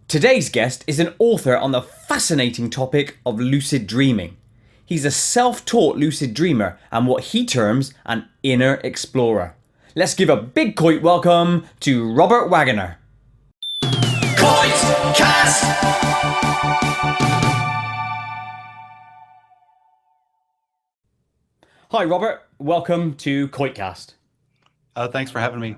Today's guest is an author on the fascinating topic of lucid dreaming. He's a self-taught lucid dreamer and what he terms an inner explorer. Let's give a big Koit welcome to Robert Waggoner. KoitCast! Hi Robert, welcome to KoitCast. Thanks for having me.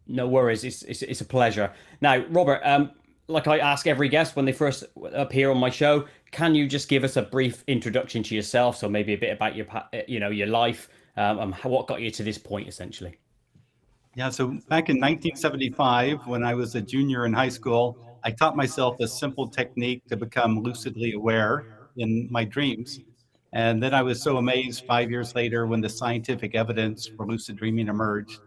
No worries, it's a pleasure. Now, Robert, like I ask every guest when they first appear on my show, can you just give us a brief introduction to yourself? So maybe a bit about your life, and what got you to this point, essentially. Yeah, so back in 1975, when I was a junior in high school, I taught myself a simple technique to become lucidly aware in my dreams. And then I was so amazed 5 years later when the scientific evidence for lucid dreaming emerged.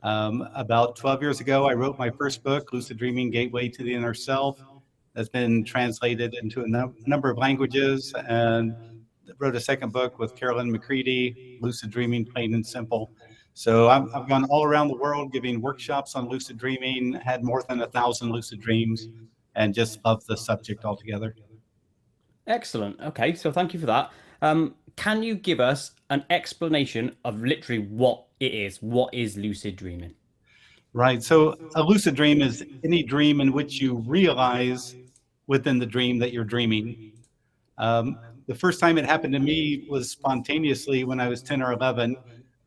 About 12 years ago, I wrote my first book, Lucid Dreaming: Gateway to the Inner Self. That's been translated into a number of languages, and wrote a second book with Carolyn McCready, Lucid Dreaming, Plain and Simple. So I've gone all around the world giving workshops on lucid dreaming, had more than 1,000 lucid dreams, and just love the subject altogether. Excellent. Okay, so thank you for that. Can you give us an explanation of literally what it is? What is lucid dreaming? Right. So a lucid dream is any dream in which you realize within the dream that you're dreaming. The first time it happened to me was spontaneously when I was 10 or 11.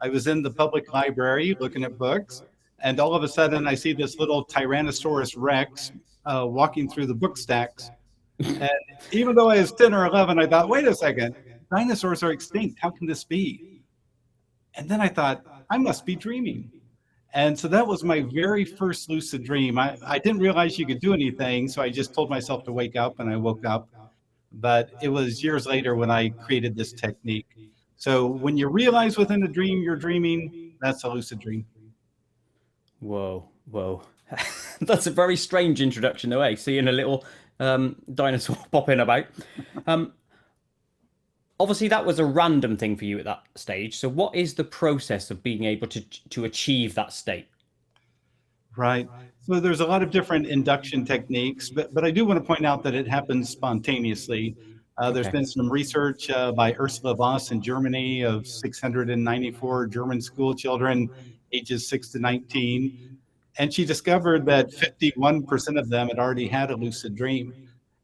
I was in the public library looking at books, and all of a sudden I see this little Tyrannosaurus Rex walking through the book stacks. And even though I was 10 or 11, I thought, wait a second, dinosaurs are extinct. How can this be? And then I thought, I must be dreaming. And so that was my very first lucid dream. I didn't realize you could do anything, so I just told myself to wake up, and I woke up. But it was years later when I created this technique. So when you realize within a dream you're dreaming, that's a lucid dream. Whoa, whoa. That's a very strange introduction, though, eh? Seeing a little dinosaur popping about. Obviously, that was a random thing for you at that stage. So what is the process of being able to achieve that state? Right. So there's a lot of different induction techniques, but I do want to point out that it happens spontaneously. There's Okay. been some research by Ursula Voss in Germany of 694 German school children ages 6 to 19. And she discovered that 51% of them had already had a lucid dream.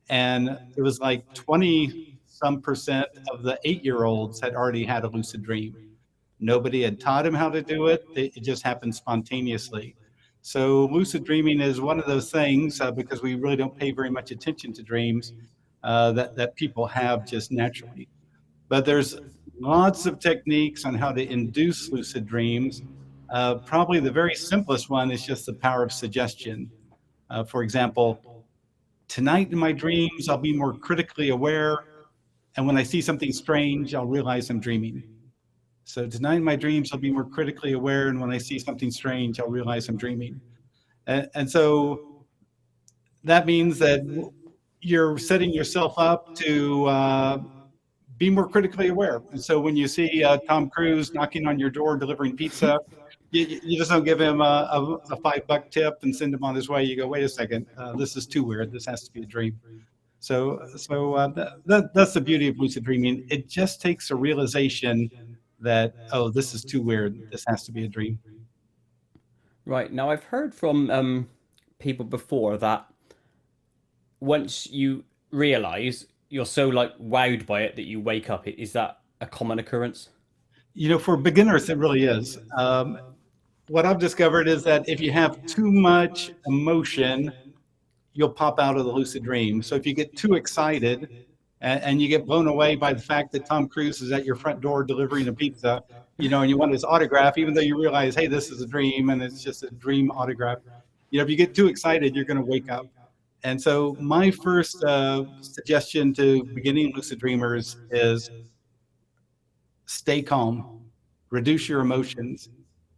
And it was like 20 some percent of the 8-year-olds had already had a lucid dream. Nobody had taught him how to do it. It just happened spontaneously. So lucid dreaming is one of those things because we really don't pay very much attention to dreams that people have just naturally. But there's lots of techniques on how to induce lucid dreams. Probably the very simplest one is just the power of suggestion. For example, tonight in my dreams, I'll be more critically aware. And when I see something strange, I'll realize I'm dreaming. So tonight in my dreams, I'll be more critically aware. And when I see something strange, I'll realize I'm dreaming. And so that means that you're setting yourself up to be more critically aware. And so when you see Tom Cruise knocking on your door delivering pizza, you just don't give him a $5 tip and send him on his way. You go, wait a second, this is too weird. This has to be a dream. So that's the beauty of lucid dreaming. It just takes a realization that, oh, this is too weird. This has to be a dream. Right. Now, I've heard from people before that once you realize you're so like wowed by it that you wake up. Is that a common occurrence? You know, for beginners, it really is. What I've discovered is that if you have too much emotion, you'll pop out of the lucid dream. So if you get too excited and you get blown away by the fact that Tom Cruise is at your front door delivering a pizza, and you want his autograph, even though you realize, hey, this is a dream and it's just a dream autograph. If you get too excited, you're going to wake up. And so my first suggestion to beginning lucid dreamers is stay calm, reduce your emotions.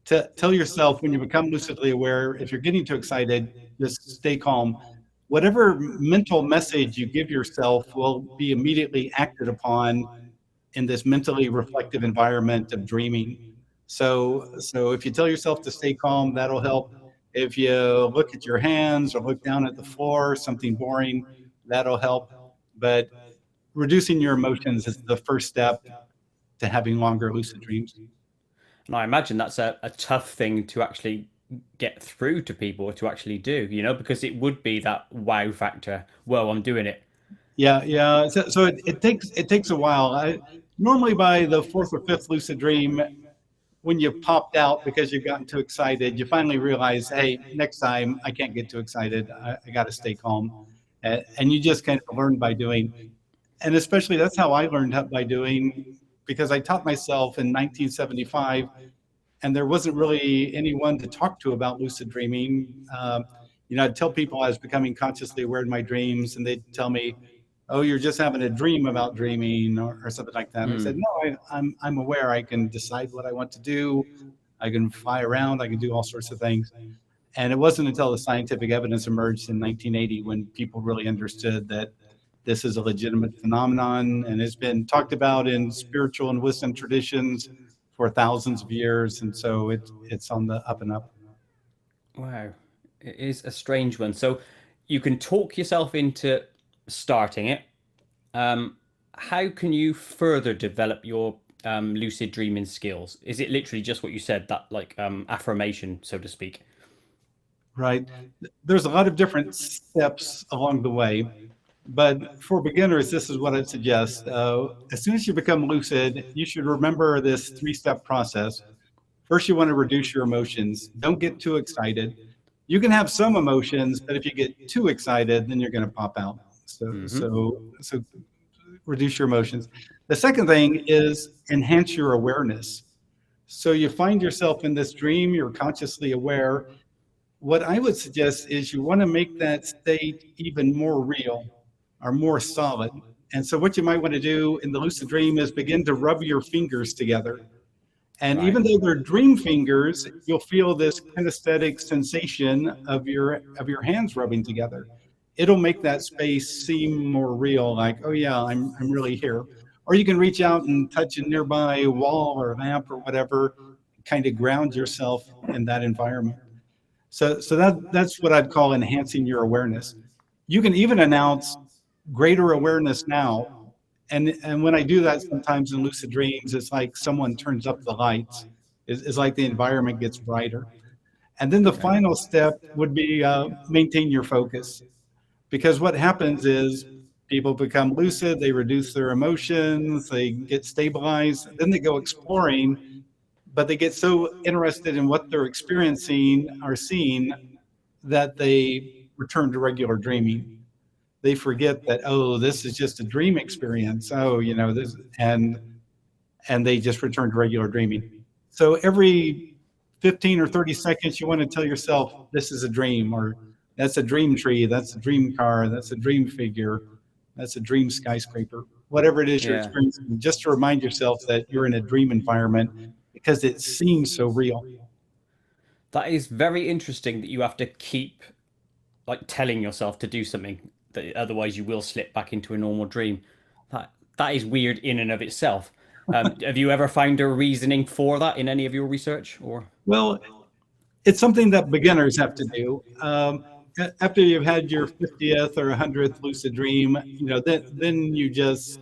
Tell yourself when you become lucidly aware, if you're getting too excited, just stay calm. Whatever mental message you give yourself will be immediately acted upon in this mentally reflective environment of dreaming. So if you tell yourself to stay calm, that'll help. If you look at your hands or look down at the floor, something boring, that'll help. But reducing your emotions is the first step to having longer lucid dreams. And I imagine that's a tough thing to actually get through to people to actually do, because it would be that wow factor. Whoa, I'm doing it. Yeah, yeah. So it takes a while. Normally by the fourth or fifth lucid dream, when you've popped out because you've gotten too excited, you finally realize, hey, next time I can't get too excited. I got to stay calm. And you just kind of learn by doing. And especially that's how I learned by doing, because I taught myself in 1975, and there wasn't really anyone to talk to about lucid dreaming. I'd tell people I was becoming consciously aware in my dreams, and they'd tell me, "Oh, you're just having a dream about dreaming," or something like that. And I said, Hmm. "No, I'm aware. I can decide what I want to do. I can fly around. I can do all sorts of things." And it wasn't until the scientific evidence emerged in 1980 when people really understood that this is a legitimate phenomenon, and it's been talked about in spiritual and wisdom traditions for thousands of years. And so it's on the up and up. Wow, it is a strange one. So you can talk yourself into starting it. Um, how can you further develop your lucid dreaming skills? Is it literally just what you said, that like affirmation, so to speak? Right. There's a lot of different steps along the way, but for beginners, this is what I'd suggest. As soon as you become lucid, you should remember this three-step process. First, you want to reduce your emotions. Don't get too excited. You can have some emotions, but if you get too excited, then you're going to pop out. So, Hmm. so, so reduce your emotions. The second thing is enhance your awareness. So you find yourself in this dream, you're consciously aware. What I would suggest is you want to make that state even more real or more solid. And so what you might want to do in the lucid dream is begin to rub your fingers together. And Right. even though they're dream fingers, you'll feel this kinesthetic sensation of your hands rubbing together. It'll make that space seem more real, like, oh yeah, I'm really here. Or you can reach out and touch a nearby wall or lamp or whatever, kind of ground yourself in that environment. So that's what I'd call enhancing your awareness. You can even announce greater awareness now. And when I do that sometimes in lucid dreams, it's like someone turns up the lights. It's like the environment gets brighter. And then the Okay. final step would be maintain your focus. Because what happens is people become lucid, they reduce their emotions, they get stabilized, then they go exploring, but they get so interested in what they're experiencing or seeing that they return to regular dreaming. They forget that, oh, this is just a dream experience. Oh, this, and they just return to regular dreaming. So every 15 or 30 seconds, you want to tell yourself, this is a dream, or that's a dream tree, that's a dream car, that's a dream figure, that's a dream skyscraper, whatever it is you're Yeah. experiencing, just to remind yourself that you're in a dream environment because it seems so real. That is very interesting that you have to keep like telling yourself to do something that otherwise you will slip back into a normal dream. That is weird in and of itself. Have you ever found a reasoning for that in any of your research or? Well, it's something that beginners have to do. After you've had your 50th or 100th lucid dream, then you just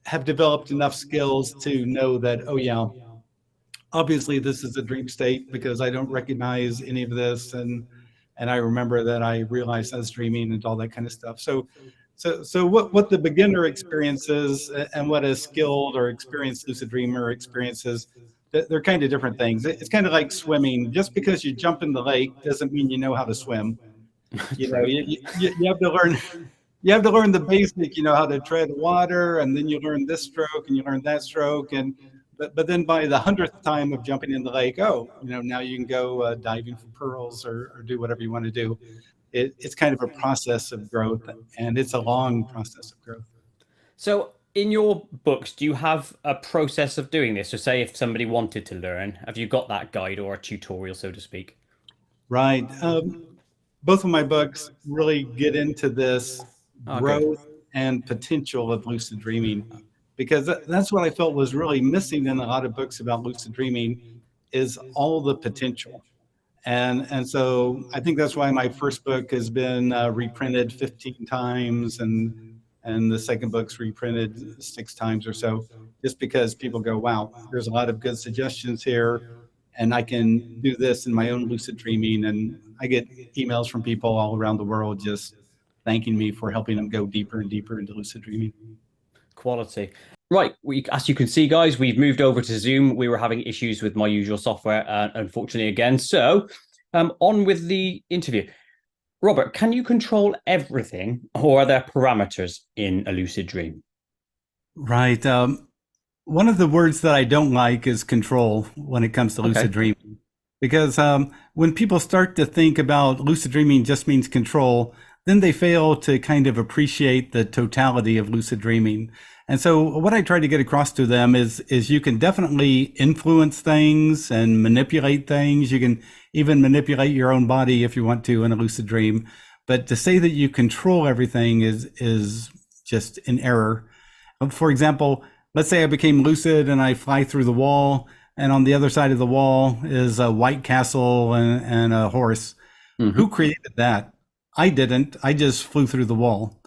have developed enough skills to know that, oh yeah, obviously this is a dream state because I don't recognize any of this, and I remember that I realized I was dreaming and all that kind of stuff. So what the beginner experiences and what a skilled or experienced lucid dreamer experiences, they're kind of different things. It's kind of like swimming. Just because you jump in the lake doesn't mean you know how to swim. True. You have to learn. You have to learn the basic, how to tread water, and then you learn this stroke and you learn that stroke, and but then by the 100th time of jumping in the lake, oh, now you can go diving for pearls or do whatever you want to do. It's kind of a process of growth, and it's a long process of growth. So, in your books, do you have a process of doing this? So, say if somebody wanted to learn, have you got that guide or a tutorial, so to speak? Right. Both of my books really get into this Oh, good. growth and potential of lucid dreaming, because that's what I felt was really missing in a lot of books about lucid dreaming is all the potential. And so I think that's why my first book has been reprinted 15 times, and the second book's reprinted 6 times or so, just because people go, wow, there's a lot of good suggestions here, and I can do this in my own lucid dreaming. And I get emails from people all around the world just thanking me for helping them go deeper and deeper into lucid dreaming. Quality. Right, as you can see, guys, we've moved over to Zoom. We were having issues with my usual software, unfortunately, again. So, on with the interview. Robert, can you control everything, or are there parameters in a lucid dream? Right. One of the words that I don't like is control when it comes to lucid dreaming, because when people start to think about lucid dreaming just means control, then they fail to kind of appreciate the totality of lucid dreaming. And so what I try to get across to them is you can definitely influence things and manipulate things. You can even manipulate your own body if you want to in a lucid dream. But to say that you control everything is just an error. For example, let's say I became lucid and I fly through the wall, and on the other side of the wall is a White Castle and a horse. Mm-hmm. Who created that? I didn't. I just flew through the wall.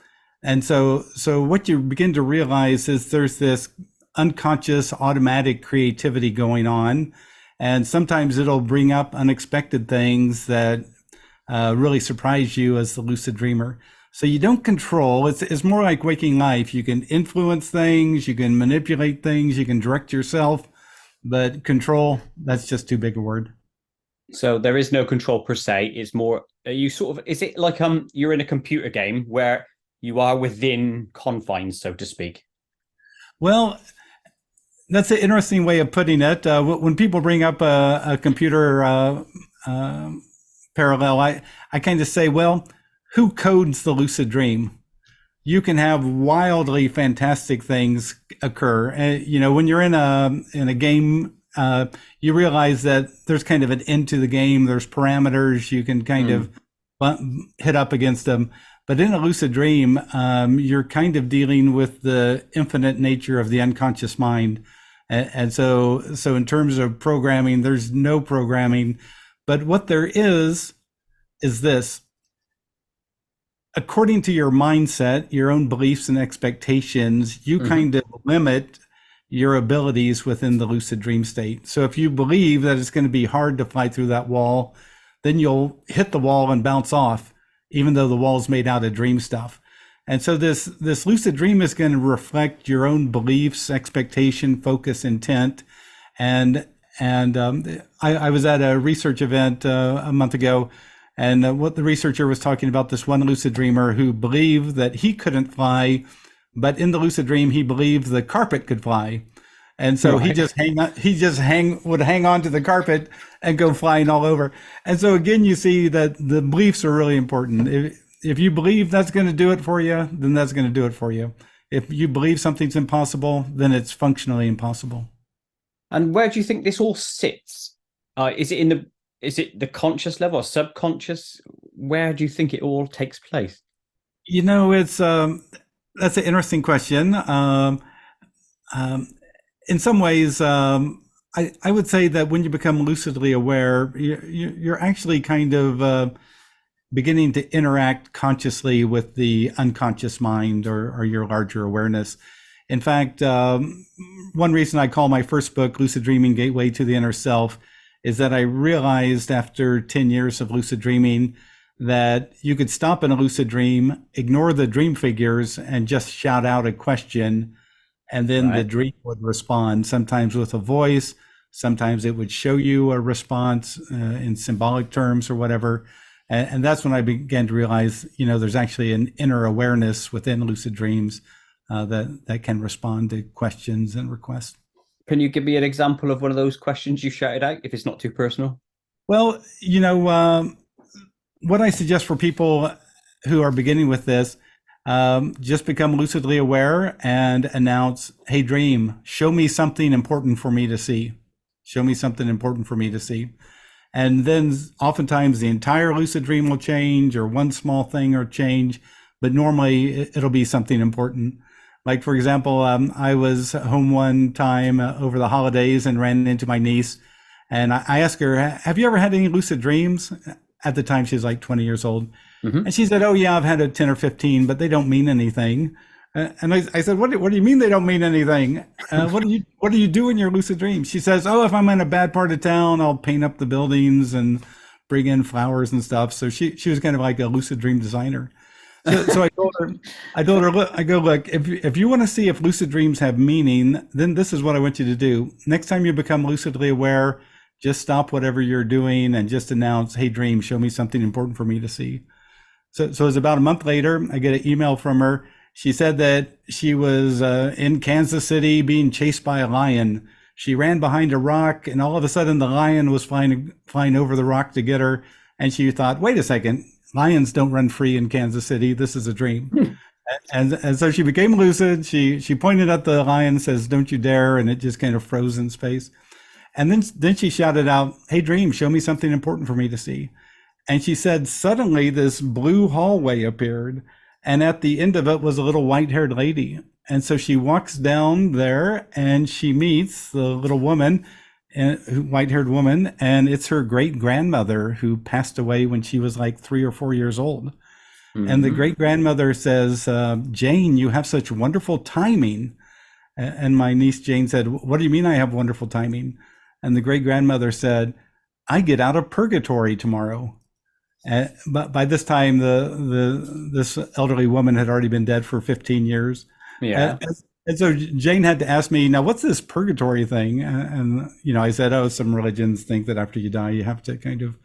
And so what you begin to realize is there's this unconscious automatic creativity going on. And sometimes it'll bring up unexpected things that really surprise you as the lucid dreamer. So you don't control. It's more like waking life. You can influence things, you can manipulate things, you can direct yourself, but control, that's just too big a word. So there is no control per se. It's more, you sort of, is it like you're in a computer game where you are within confines, so to speak? Well, that's an interesting way of putting it. When people bring up a computer parallel, I kind of say, well, who codes the lucid dream? You can have wildly fantastic things occur. When you're in a game, you realize that there's kind of an end to the game. There's parameters you can kind of hit up against them. But in a lucid dream, you're kind of dealing with the infinite nature of the unconscious mind. And so in terms of programming, there's no programming. But what there is this. According to your mindset, your own beliefs and expectations, you kind of limit your abilities within the lucid dream state. So if you believe that it's going to be hard to fly through that wall, then you'll hit the wall and bounce off, even though the wall's made out of dream stuff. And so this lucid dream is going to reflect your own beliefs, expectation, focus, intent. And I was at a research event a month ago, and what the researcher was talking about, this one lucid dreamer who believed that he couldn't fly, but in the lucid dream, he believed the carpet could fly. And so he would hang on to the carpet and go flying all over. And so again, you see that the beliefs are really important. If you believe that's going to do it for you, then that's going to do it for you. If you believe something's impossible, then it's functionally impossible. And where do you think this all sits? Is it the conscious level or subconscious? Where do you think it all takes place? It's that's an interesting question. In some ways, I would say that when you become lucidly aware, you're actually kind of beginning to interact consciously with the unconscious mind or your larger awareness. In fact, one reason I call my first book Lucid Dreaming: Gateway to the Inner Self is that I realized after 10 years of lucid dreaming that you could stop in a lucid dream, ignore the dream figures, and just shout out a question, and then the dream would respond, sometimes with a voice, sometimes it would show you a response in symbolic terms or whatever. And that's when I began to realize, there's actually an inner awareness within lucid dreams that can respond to questions and requests. Can you give me an example of one of those questions you shouted out, if it's not too personal? Well, what I suggest for people who are beginning with this, just become lucidly aware and announce, hey, dream, show me something important for me to see. Show me something important for me to see. And then oftentimes the entire lucid dream will change, or one small thing or change, but normally it'll be something important. Like, for example, I was home one time over the holidays and ran into my niece, And I asked her, have you ever had any lucid dreams? At the time, she was like 20 years old. Hmm. And she said, oh, yeah, I've had a 10 or 15, but they don't mean anything. And I said, what do you mean they don't mean anything? What do you do in your lucid dreams? She says, oh, if I'm in a bad part of town, I'll paint up the buildings and bring in flowers and stuff. So she was kind of like a lucid dream designer. So I told her, look, I go, look, if you want to see if lucid dreams have meaning, then this is what I want you to do. Next time you become lucidly aware, just stop whatever you're doing and just announce, hey, dream, show me something important for me to see. So it was about a month later, I get an email from her. She said that she was in Kansas City being chased by a lion. She ran behind a rock, and all of a sudden the lion was flying over the rock to get her. And she thought, wait a second, lions don't run free in Kansas City. This is a dream. And so she became lucid. She pointed at the lion, says, don't you dare. And it just kind of froze in space. And then she shouted out, hey, dream, show me something important for me to see. And she said, suddenly this blue hallway appeared. And at the end of it was a little white-haired lady. And so she walks down there and she meets the little woman, white-haired woman, and it's her great-grandmother who passed away when she was like 3 or 4 years old. Mm-hmm. And the great-grandmother says, Jane, you have such wonderful timing. And my niece Jane said, what do you mean I have wonderful timing? And the great-grandmother said, I get out of purgatory tomorrow. But by this time, this elderly woman had already been dead for 15 years. Yeah. And so Jane had to ask me, now, what's this purgatory thing? And, I said, oh, some religions think that after you die, you have to kind of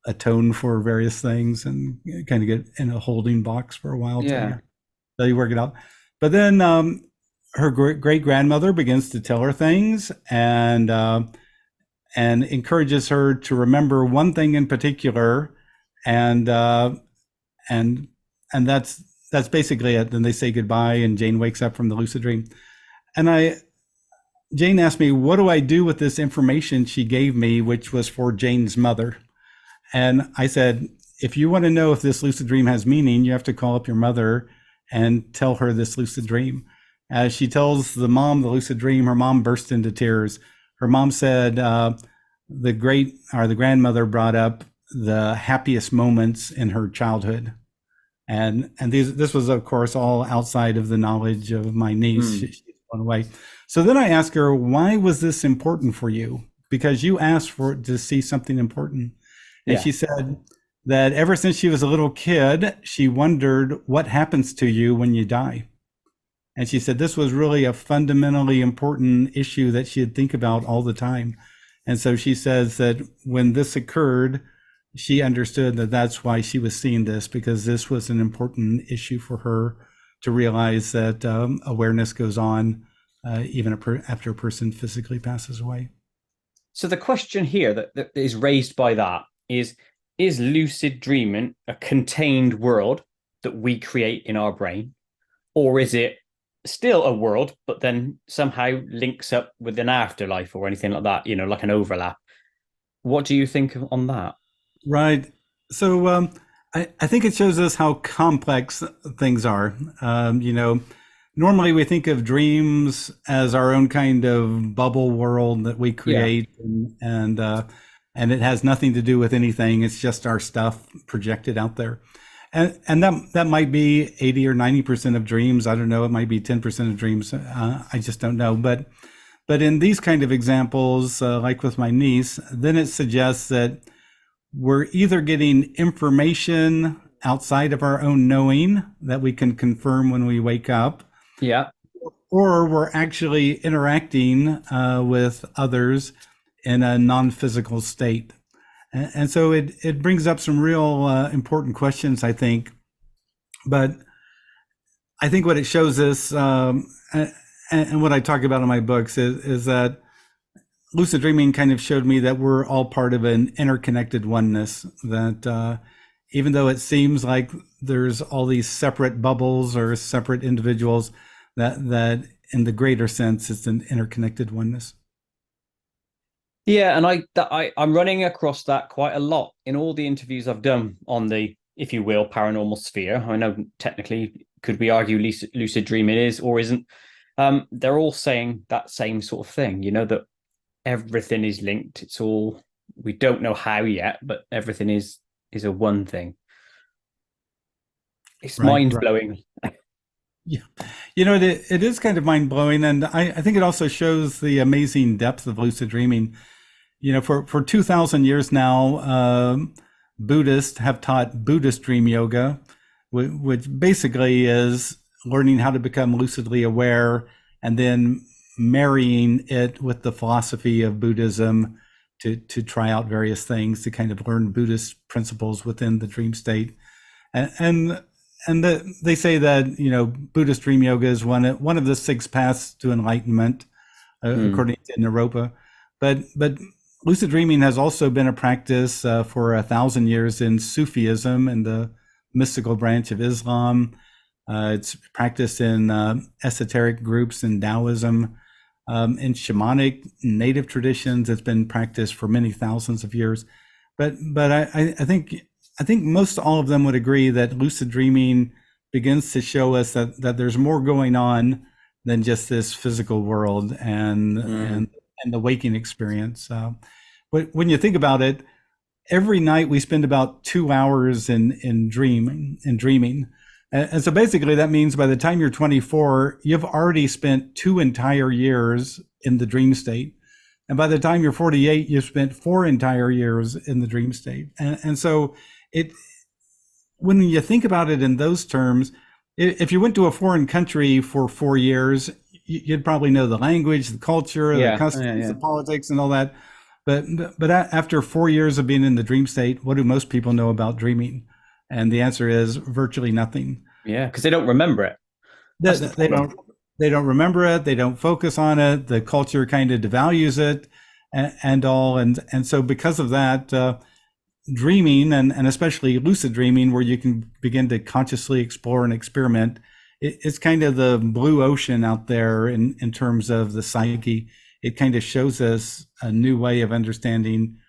atone for various things and kind of get in a holding box for a while till you work it out. But then her great-grandmother begins to tell her things and encourages her to remember one thing in particular. And that's basically it. Then they say goodbye, and Jane wakes up from the lucid dream. And Jane asked me, what do I do with this information she gave me, which was for Jane's mother? And I said, if you want to know if this lucid dream has meaning, you have to call up your mother and tell her this lucid dream. As she tells the mom the lucid dream, her mom burst into tears. Her mom said the grandmother brought up the happiest moments in her childhood. And this was, of course, all outside of the knowledge of my niece. She's gone away. So then I asked her, why was this important for you? Because you asked to see something important. And she said that ever since she was a little kid, she wondered what happens to you when you die. And she said this was really a fundamentally important issue that she'd think about all the time. And so she says that when this occurred, she understood that that's why she was seeing this, because this was an important issue for her to realize that awareness goes on even after a person physically passes away. So the question here that is raised by that is lucid dreaming a contained world that we create in our brain, or is it still a world, but then somehow links up with an afterlife or anything like that, like an overlap? What do you think on that? Right. So I think it shows us how complex things are. Normally we think of dreams as our own kind of bubble world that we create, and it has nothing to do with anything. It's just our stuff projected out there. And that might be 80 or 90% of dreams. I don't know. It might be 10% of dreams. I just don't know. But in these kind of examples, like with my niece, then it suggests that we're either getting information outside of our own knowing that we can confirm when we wake up. Yeah. Or we're actually interacting with others in a non-physical state. And so it brings up some real important questions, I think. But I think what it shows us, and what I talk about in my books, is that lucid dreaming kind of showed me that we're all part of an interconnected oneness, that even though it seems like there's all these separate bubbles or separate individuals, that in the greater sense, it's an interconnected oneness. Yeah, and I'm running across that quite a lot in all the interviews I've done on the, if you will, paranormal sphere. I know technically, could we argue lucid dreaming is or isn't? They're all saying that same sort of thing, that everything is linked. It's all, we don't know how yet, but everything is a one thing. It's Right, mind right. blowing. Yeah. It is kind of mind blowing. And I think it also shows the amazing depth of lucid dreaming. For 2,000 years now, Buddhists have taught Buddhist dream yoga, which basically is learning how to become lucidly aware and then marrying it with the philosophy of Buddhism to try out various things to kind of learn Buddhist principles within the dream state. And they say that Buddhist dream yoga is one of the six paths to enlightenment, according to Naropa. But lucid dreaming has also been a practice for 1,000 years in Sufism and the mystical branch of Islam. It's practiced in esoteric groups in Taoism, in shamanic native traditions. It's been practiced for many thousands of years. But I think most all of them would agree that lucid dreaming begins to show us that there's more going on than just this physical world and the waking experience. When you think about it, every night we spend about 2 hours in dreaming. And so basically that means by the time you're 24, you've already spent 2 entire years in the dream state. And by the time you're 48, you've spent 4 entire years in the dream state. And so when you think about it in those terms, if you went to a foreign country for 4 years, you'd probably know the language, the culture, the customs, the politics, and all that. But after 4 years of being in the dream state, what do most people know about dreaming? And the answer is virtually nothing. Yeah, because they don't remember it. They don't remember it. They don't focus on it. The culture kind of devalues it, and all. And so because of that, dreaming and especially lucid dreaming, where you can begin to consciously explore and experiment, it's kind of the blue ocean out there in terms of the psyche. It kind of shows us a new way of understanding,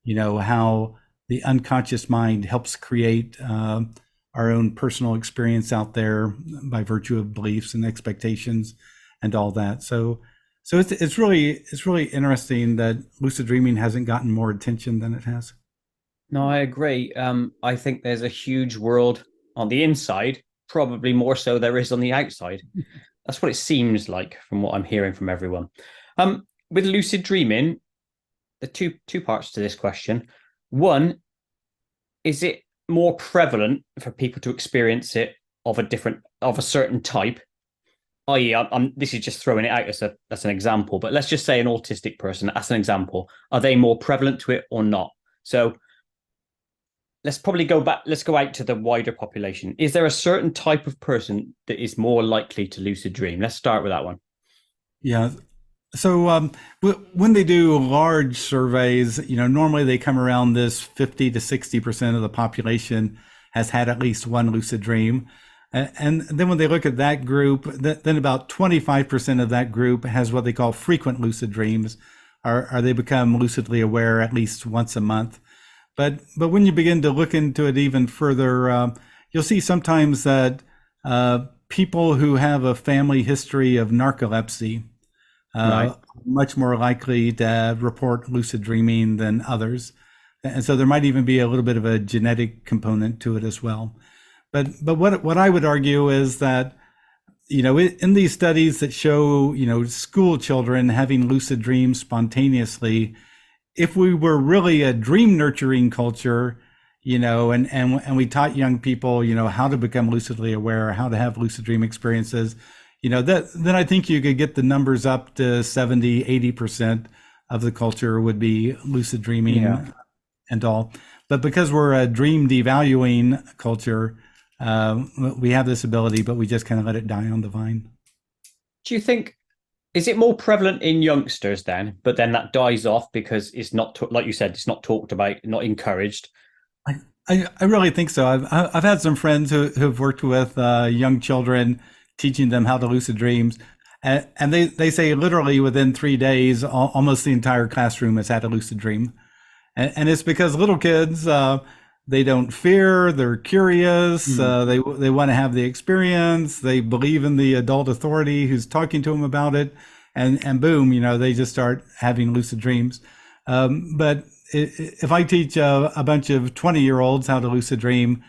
how the unconscious mind helps create our own personal experience out there by virtue of beliefs and expectations and all that. So it's really interesting that lucid dreaming hasn't gotten more attention than it has. No, I agree. I think there's a huge world on the inside, probably more so there is on the outside. That's what it seems like from what I'm hearing from everyone. With lucid dreaming, the two parts to this question. One, is it more prevalent for people to experience it of a certain type? I.e., this is just throwing it out as an example, but let's just say an autistic person, as an example. Are they more prevalent to it or not? So let's probably go back. Let's go out to the wider population. Is there a certain type of person that is more likely to lucid dream? Let's start with that one. Yeah. So when they do large surveys, normally they come around this 50 to 60% of the population has had at least one lucid dream. And then when they look at that group, then about 25% of that group has what they call frequent lucid dreams, or they become lucidly aware at least once a month. But when you begin to look into it even further, you'll see sometimes that people who have a family history of narcolepsy Right. much more likely to report lucid dreaming than others. And so there might even be a little bit of a genetic component to it as well. But what I would argue is that, in these studies that show, school children having lucid dreams spontaneously, if we were really a dream nurturing culture, and we taught young people, how to become lucidly aware, how to have lucid dream experiences, then I think you could get the numbers up to 70, 80% of the culture would be lucid dreaming and all. But because we're a dream devaluing culture, we have this ability, but we just kind of let it die on the vine. Do you think, is it more prevalent in youngsters then, but then that dies off because it's not, like you said, it's not talked about, not encouraged? I really think so. I've had some friends who've worked with young children, teaching them how to lucid dreams. And they say literally within 3 days, almost the entire classroom has had a lucid dream. And it's because little kids, they don't fear, they're curious, they want to have the experience, they believe in the adult authority who's talking to them about it. and boom, they just start having lucid dreams. But if I teach a bunch of 20-year-olds how to lucid dream,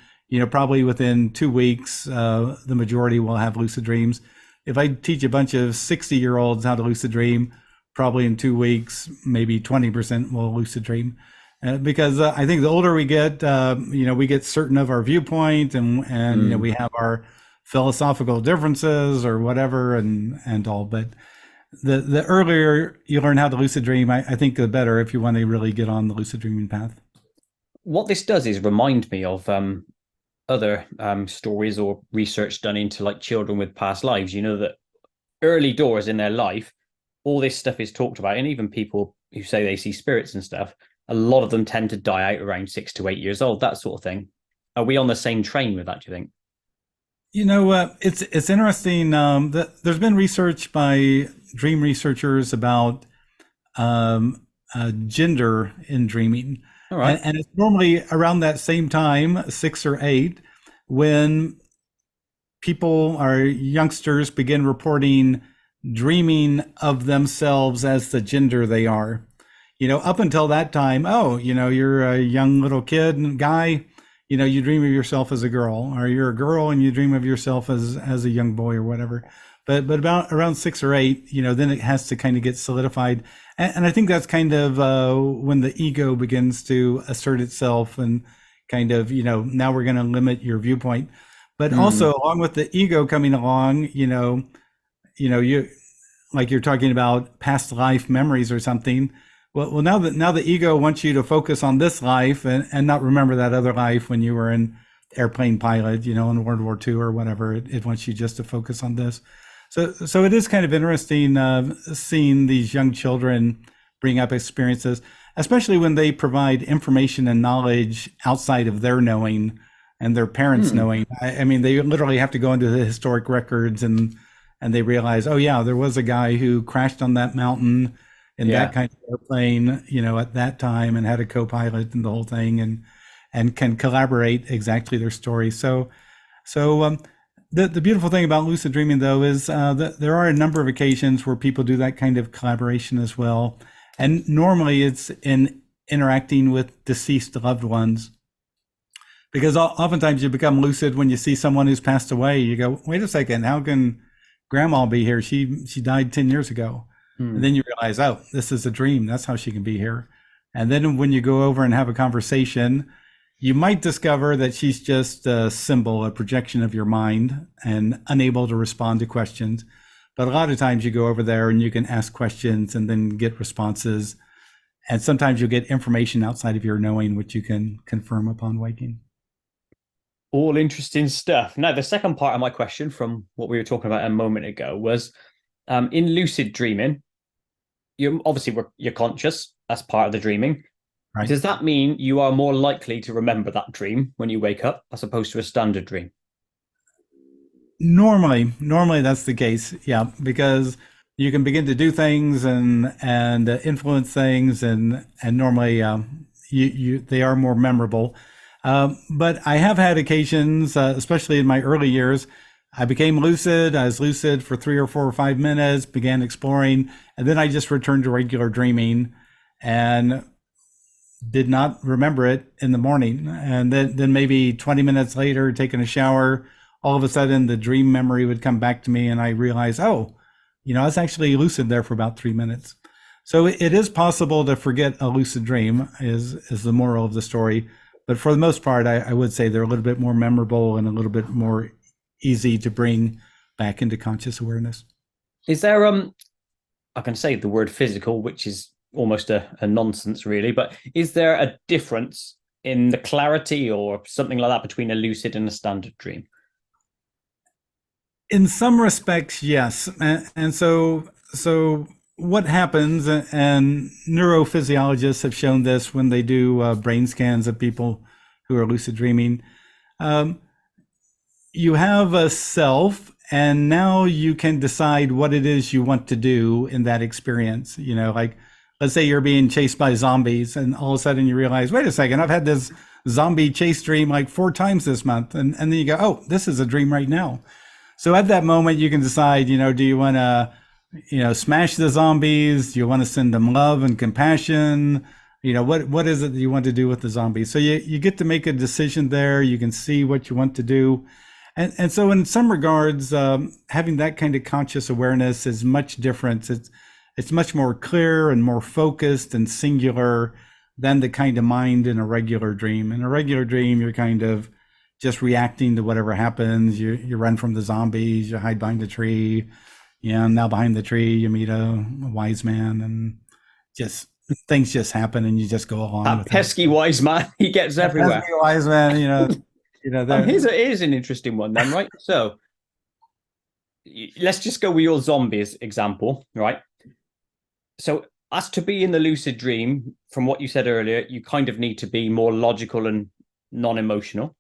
probably within 2 weeks, the majority will have lucid dreams. If I teach a bunch of 60-year-olds how to lucid dream, probably in 2 weeks, maybe 20% will lucid dream. Because I think the older we get, we get certain of our viewpoint, and we have our philosophical differences or whatever, and all. But the earlier you learn how to lucid dream, I think the better if you want to really get on the lucid dreaming path. What this does is remind me of other stories or research done into like children with past lives. That early doors in their life, all this stuff is talked about, and even people who say they see spirits and stuff, a lot of them tend to die out around 6 to 8 years old, that sort of thing. Are we on the same train with that, do you think? It's interesting that there's been research by dream researchers about gender in dreaming. All right. And it's normally around that same time, 6 or 8, when people or youngsters begin reporting dreaming of themselves as the gender they are. Up until that time, you're a young little kid and guy, you dream of yourself as a girl, or you're a girl and you dream of yourself as a young boy or whatever. But about around 6 or 8, then it has to kind of get solidified. And I think that's kind of when the ego begins to assert itself and kind of, now we're going to limit your viewpoint. But also along with the ego coming along, you like you're talking about past life memories or something. Well, now the ego wants you to focus on this life and not remember that other life when you were an airplane pilot, in World War II or whatever. It wants you just to focus on this. So it is kind of interesting seeing these young children bring up experiences, especially when they provide information and knowledge outside of their knowing and their parents knowing. I mean, they literally have to go into the historic records and they realize, oh yeah, there was a guy who crashed on that mountain in that kind of airplane, at that time, and had a co-pilot and the whole thing, and can collaborate exactly their story. So the beautiful thing about lucid dreaming, though, is that there are a number of occasions where people do that kind of collaboration as well. And normally it's in interacting with deceased loved ones. Because oftentimes you become lucid when you see someone who's passed away. You go, wait a second, how can grandma be here? She died 10 years ago. And then you realize, oh, this is a dream. That's how she can be here. And then when you go over and have a conversation, you might discover that she's just a symbol, a projection of your mind, and unable to respond to questions. But a lot of times you go over there and you can ask questions and then get responses. And sometimes you'll get information outside of your knowing, which you can confirm upon waking. All interesting stuff. Now, the second part of my question from what we were talking about a moment ago was, in lucid dreaming, you're conscious. That's part of the dreaming. Right. Does that mean you are more likely to remember that dream when you wake up as opposed to a standard dream? Normally that's the case. Yeah, because you can begin to do things and influence things, and normally they are more memorable. But I have had occasions, especially in my early years, I became lucid. I was lucid for 3 or 4 or 5 minutes, began exploring, and then I just returned to regular dreaming and did not remember it in the morning. And then maybe 20 minutes later, taking a shower, all of a sudden the dream memory would come back to me and I realized, oh, I was actually lucid there for about 3 minutes. So it is possible to forget a lucid dream is the moral of the story. But for the most part, I would say they're a little bit more memorable and a little bit more easy to bring back into conscious awareness. Is there I can say the word physical, which is almost a nonsense really, but is there a difference in the clarity or something like that between a lucid and a standard dream? In some respects, yes. And so what happens, and neurophysiologists have shown this when they do brain scans of people who are lucid dreaming, you have a self, and now you can decide what it is you want to do in that experience. Like, let's say you're being chased by zombies, and all of a sudden you realize, wait a second, I've had this zombie chase dream like 4 times this month. And then you go, oh, this is a dream right now. So at that moment, you can decide, do you want to smash the zombies? Do you want to send them love and compassion? What is it that you want to do with the zombies? So you get to make a decision there. You can see what you want to do. And so in some regards, having that kind of conscious awareness is much different. It's much more clear and more focused and singular than the kind of mind in a regular dream. In a regular dream, you're kind of just reacting to whatever happens. You run from the zombies, you hide behind the tree. Now behind the tree, you meet a wise man, and just things just happen, and you just go along That with it. pesky wise man, he gets everywhere. Pesky wise man, Here's an interesting one then, right? So let's just go with your zombies example, right? So as to be in the lucid dream, from what you said earlier, you kind of need to be more logical and non-emotional.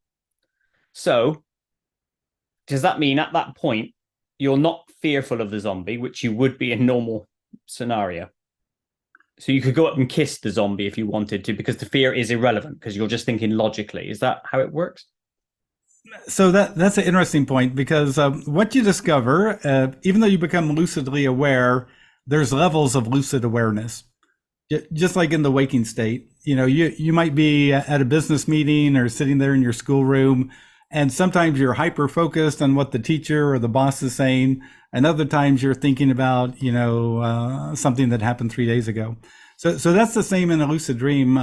So does that mean at that point you're not fearful of the zombie, which you would be in normal scenario? So you could go up and kiss the zombie if you wanted to, because the fear is irrelevant, because you're just thinking logically. Is that how it works? So that's an interesting point, because what you discover, even though you become lucidly aware, there's levels of lucid awareness. Just like in the waking state, you might be at a business meeting or sitting there in your schoolroom, and sometimes you're hyper focused on what the teacher or the boss is saying, and other times you're thinking about something that happened 3 days ago. So that's the same in a lucid dream.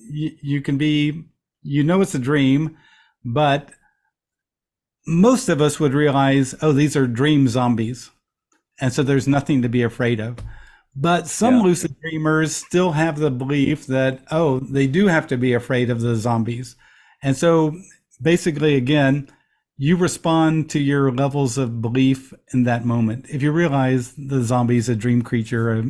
You can be, it's a dream, but most of us would realize, oh, these are dream zombies, and so there's nothing to be afraid of. But some lucid dreamers still have the belief that, oh, they do have to be afraid of the zombies. And so basically, again, you respond to your levels of belief in that moment. If you realize the zombie is a dream creature, a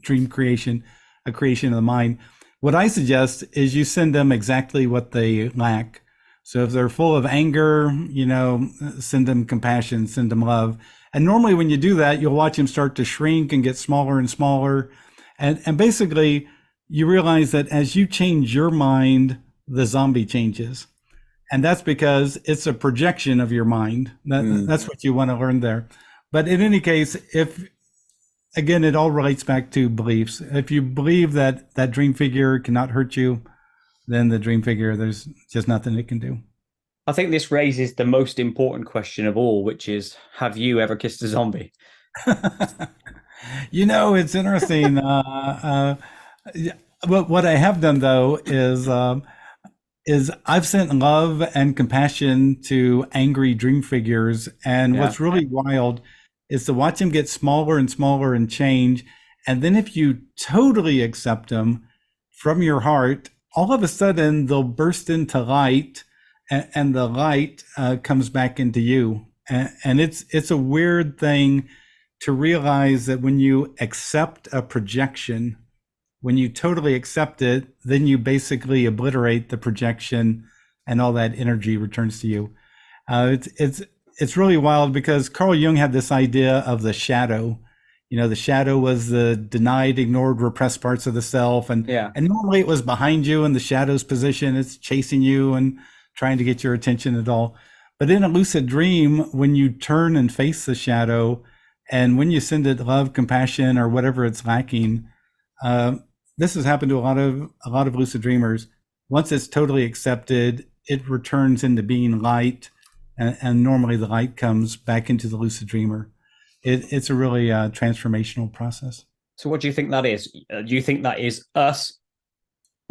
dream creation, a creation of the mind, what I suggest is you send them exactly what they lack. So if they're full of anger, send them compassion, send them love. And normally when you do that, you'll watch them start to shrink and get smaller and smaller. And basically, you realize that as you change your mind, the zombie changes. And that's because it's a projection of your mind. That's what you want to learn there. But in any case, again, it all relates back to beliefs. If you believe that that dream figure cannot hurt you, then the dream figure, there's just nothing it can do. I think this raises the most important question of all, which is, have you ever kissed a zombie? It's interesting. What I have done, though, is I've sent love and compassion to angry dream figures. And what's really wild is to watch them get smaller and smaller and change. And then if you totally accept them from your heart, all of a sudden they'll burst into light, and the light comes back into you. And it's a weird thing to realize that when you accept a projection, when you totally accept it, then you basically obliterate the projection, and all that energy returns to you. It's really wild, because Carl Jung had this idea of the shadow. The shadow was the denied, ignored, repressed parts of the self, and normally it was behind you in the shadow's position. It's chasing you and trying to get your attention at all. But in a lucid dream, when you turn and face the shadow, and when you send it love, compassion, or whatever it's lacking, this has happened to a lot of lucid dreamers. Once it's totally accepted, it returns into being light, and normally the light comes back into the lucid dreamer. It's a really transformational process. So what do you think that is? Do you think that is us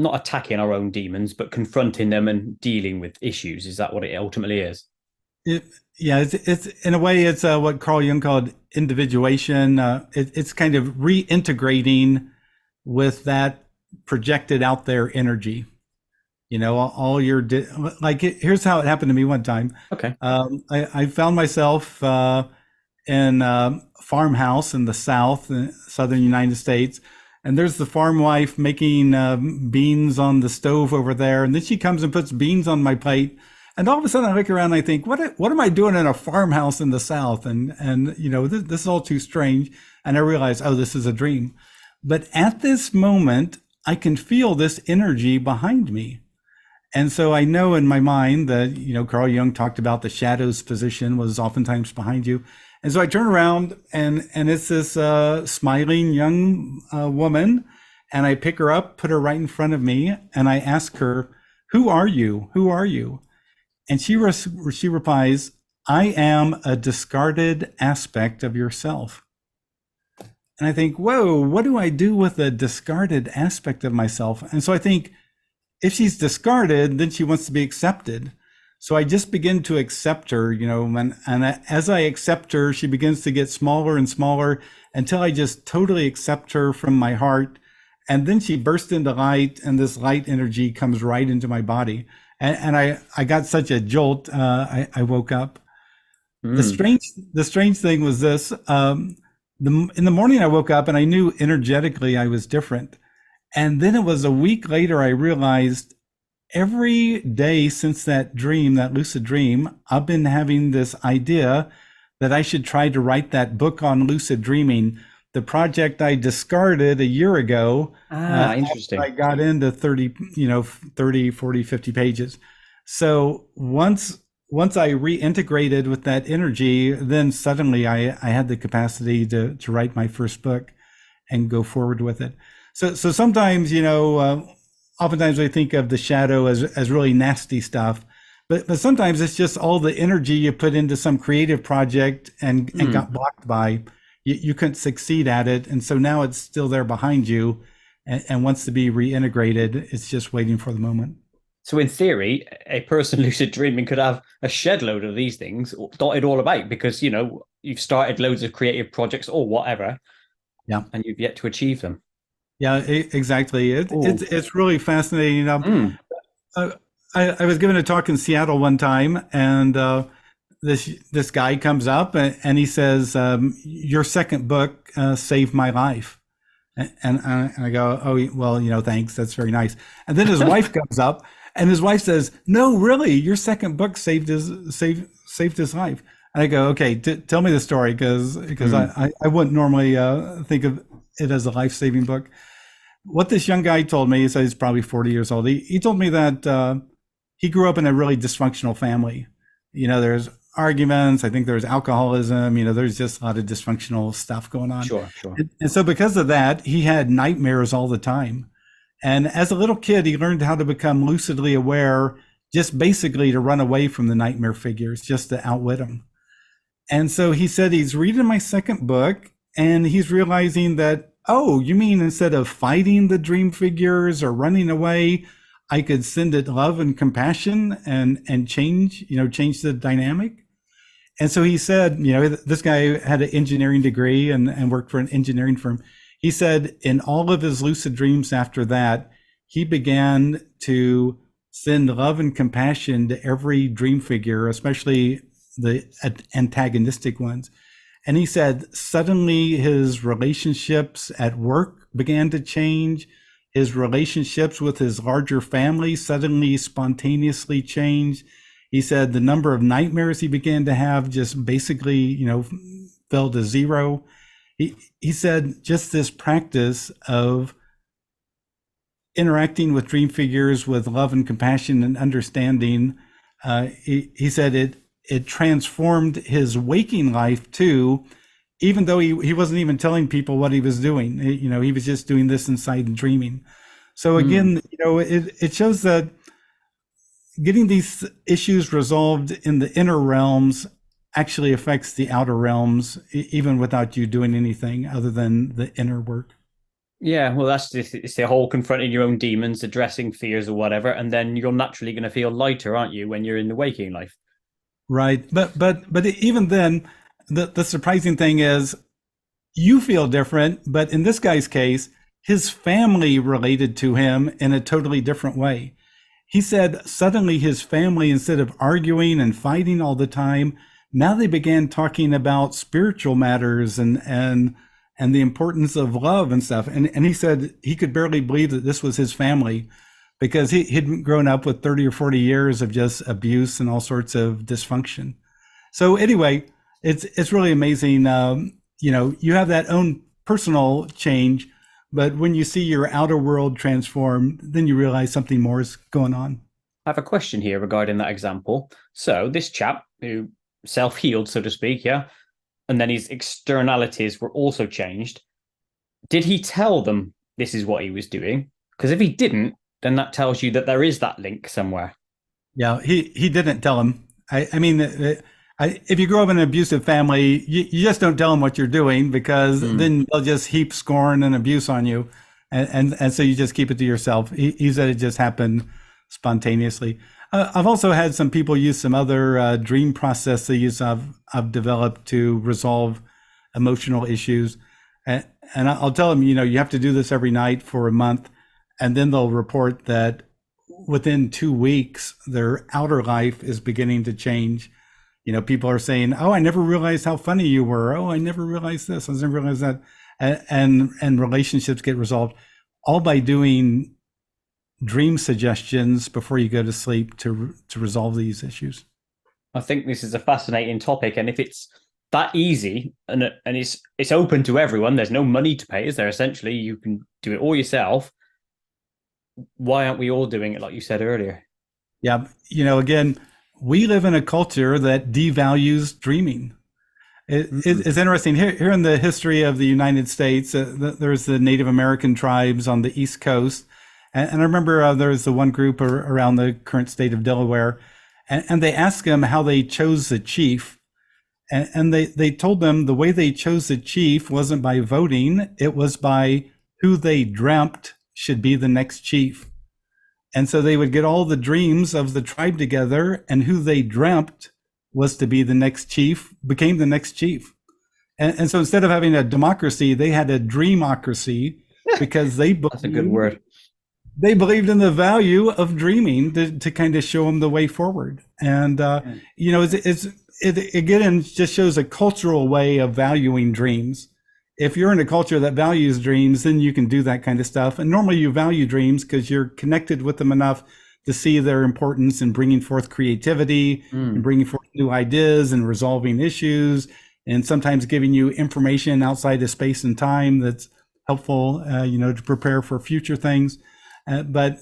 not attacking our own demons, but confronting them and dealing with issues? Is that what it ultimately is? It's in a way, it's what Carl Jung called individuation. It's kind of reintegrating with that projected out there energy. All your here's how it happened to me one time. Okay. I found myself in a farmhouse in the southern United States. And there's the farm wife making beans on the stove over there. And then she comes and puts beans on my plate. And all of a sudden I look around and I think, what am I doing in a farmhouse in the South? And this is all too strange. And I realize, oh, this is a dream. But at this moment, I can feel this energy behind me. And so I know in my mind that, Carl Jung talked about the shadow's position was oftentimes behind you. And so I turn around and it's this smiling young woman, and I pick her up, put her right in front of me, and I ask her, "Who are you? Who are you?" And she replies, "I am a discarded aspect of yourself." And I think, whoa, what do I do with a discarded aspect of myself? And so I think, if she's discarded, then she wants to be accepted. So I just begin to accept her, and as I accept her, she begins to get smaller and smaller until I just totally accept her from my heart. And then she bursts into light, and this light energy comes right into my body. And I got such a jolt. I woke up. The strange thing was this. In the morning, I woke up and I knew energetically I was different. And then it was a week later, I realized every day since that dream, that lucid dream, I've been having this idea that I should try to write that book on lucid dreaming, the project I discarded a year ago. Interesting. I got into 30, 30, 40, 50 pages. So once I reintegrated with that energy, then suddenly I had the capacity to write my first book and go forward with it. So sometimes, oftentimes we think of the shadow as really nasty stuff, but sometimes it's just all the energy you put into some creative project and got blocked by. You couldn't succeed at it. And so now it's still there behind you and wants to be reintegrated. It's just waiting for the moment. So in theory, a person lucid dreaming could have a shed load of these things dotted all about because, you've started loads of creative projects or whatever. Yeah. And you've yet to achieve them. Yeah, exactly. It's really fascinating. I was given a talk in Seattle one time, and this guy comes up and he says, "Your second book saved my life." And I go, "Oh, well, thanks. That's very nice." And then his wife comes up, and his wife says, "No, really, your second book saved his life." And I go, "Okay, tell me the story, because I wouldn't normally think of it as a life-saving book." What this young guy told me, so he's probably 40 years old. He told me that he grew up in a really dysfunctional family. There's arguments. I think there's alcoholism. There's just a lot of dysfunctional stuff going on. Sure. And so because of that, he had nightmares all the time. And as a little kid, he learned how to become lucidly aware, just basically to run away from the nightmare figures, just to outwit them. And so he said he's reading my second book, and he's realizing that, oh, you mean instead of fighting the dream figures or running away, I could send it love and compassion and change the dynamic. And so he said, this guy had an engineering degree and worked for an engineering firm. He said in all of his lucid dreams after that, he began to send love and compassion to every dream figure, especially the antagonistic ones. And he said suddenly his relationships at work began to change. His relationships with his larger family suddenly spontaneously changed. He said the number of nightmares he began to have just basically, fell to zero. He said just this practice of interacting with dream figures with love and compassion and understanding, he said it transformed his waking life too, even though he wasn't even telling people what he was doing. He was just doing this inside and dreaming. So again, it shows that getting these issues resolved in the inner realms actually affects the outer realms, even without you doing anything other than the inner work. Yeah, well, it's the whole confronting your own demons, addressing fears or whatever, and then you're naturally going to feel lighter, aren't you, when you're in the waking life? Right. But even then, the surprising thing is you feel different, but in this guy's case, his family related to him in a totally different way. He said suddenly his family, instead of arguing and fighting all the time, now they began talking about spiritual matters and the importance of love and stuff. And he said he could barely believe that this was his family, because he'd grown up with 30 or 40 years of just abuse and all sorts of dysfunction. So anyway, it's really amazing. You have that own personal change, but when you see your outer world transform, then you realize something more is going on. I have a question here regarding that example. So this chap who self-healed, so to speak, yeah, and then his externalities were also changed. Did he tell them this is what he was doing? Because if he didn't, then that tells you that there is that link somewhere. Yeah, he didn't tell him. I mean, if you grow up in an abusive family, you just don't tell them what you're doing, because then they'll just heap scorn and abuse on you, and so you just keep it to yourself. He said it just happened spontaneously. I've also had some people use some other dream processes I've developed to resolve emotional issues, and I'll tell them, you have to do this every night for a month, and then they'll report that within 2 weeks, their outer life is beginning to change. People are saying, "Oh, I never realized how funny you were. Oh, I never realized this. I never realized that," and relationships get resolved all by doing dream suggestions before you go to sleep to resolve these issues. I think this is a fascinating topic, and if it's that easy and it's open to everyone, there's no money to pay, is there? Essentially, you can do it all yourself. Why aren't we all doing it, like you said earlier? Yeah, again, we live in a culture that devalues dreaming. It's interesting here in the history of the United States. There's the Native American tribes on the East Coast, and I remember there was the one group around the current state of Delaware, and they asked them how they chose the chief, and they told them the way they chose the chief wasn't by voting; it was by who they dreamt should be the next chief. And so they would get all the dreams of the tribe together, and who they dreamt was to be the next chief became the next chief. And so instead of having a democracy, they had a dreamocracy, because That's a good word. They believed in the value of dreaming to kind of show them the way forward. And, it again just shows a cultural way of valuing dreams. If you're in a culture that values dreams, then you can do that kind of stuff. And normally you value dreams because you're connected with them enough to see their importance in bringing forth creativity and bringing forth new ideas and resolving issues, and sometimes giving you information outside of space and time that's helpful, to prepare for future things. But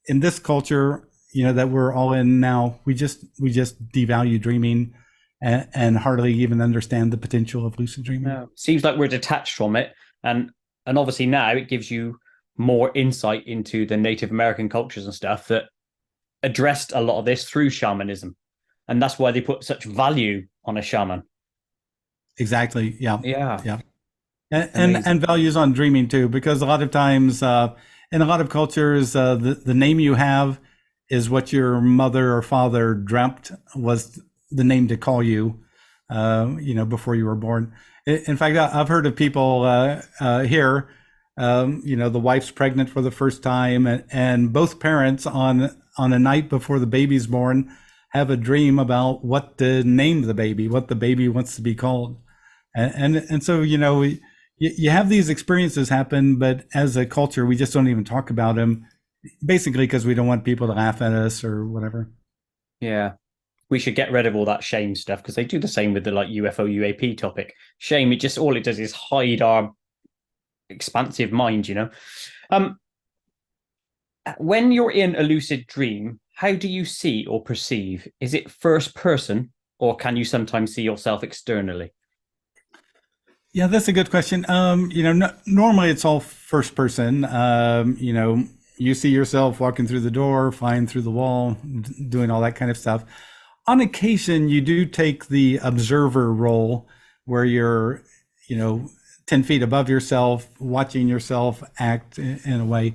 in this culture, that we're all in now, we just devalue dreaming and hardly even understand the potential of lucid dreaming. No. Seems like we're detached from it, and obviously now it gives you more insight into the Native American cultures and stuff that addressed a lot of this through shamanism, and that's why they put such value on a shaman. Exactly. Yeah. And values on dreaming too, because a lot of times in a lot of cultures, the name you have is what your mother or father dreamt was the name to call you, before you were born. In fact, I've heard of people here, the wife's pregnant for the first time, and both parents on a night before the baby's born have a dream about what to name the baby, what the baby wants to be called. And so, you have these experiences happen, but as a culture, we just don't even talk about them, basically because we don't want people to laugh at us or whatever. Yeah. We should get rid of all that shame stuff, because they do the same with the UFO UAP topic. Shame, all it does is hide our expansive mind, When you're in a lucid dream, how do you see or perceive? Is it first person, or can you sometimes see yourself externally? Yeah, that's a good question. Normally it's all first person. You see yourself walking through the door, flying through the wall, doing all that kind of stuff. On occasion, you do take the observer role, where you're, 10 feet above yourself, watching yourself act in a way.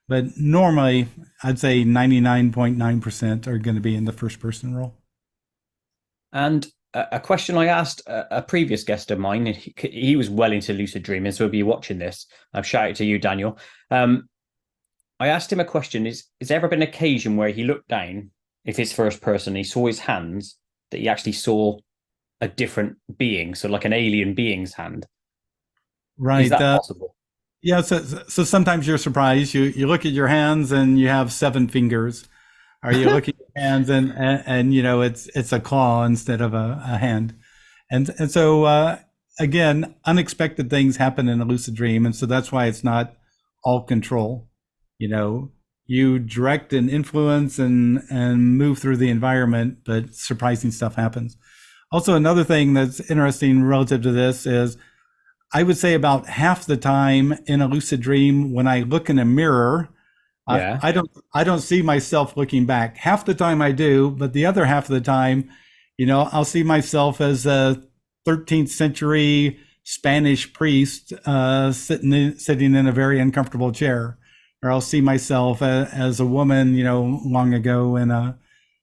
But normally, I'd say 99.9% are going to be in the first person role. And a question I asked a previous guest of mine, and he was well into lucid dreaming, so he'll be watching this. I've shouted to you, Daniel. I asked him a question: Is there ever been an occasion where he looked down, if it's first person, he saw his hands, that he actually saw a different being, so like an alien being's hand? Right. Is that possible? Yeah. So sometimes you're surprised. You look at your hands and you have 7 fingers. Are you looking at your hands and it's a claw instead of a hand, and so again, unexpected things happen in a lucid dream, and so that's why it's not all control. You direct and influence and move through the environment, but surprising stuff happens. Also, another thing that's interesting relative to this is I would say about half the time in a lucid dream, when I look in a mirror, Yeah. I don't see myself looking back. Half the time I do, but the other half of the time, I'll see myself as a 13th century Spanish priest sitting in a very uncomfortable chair, or I'll see myself as a woman, long ago in a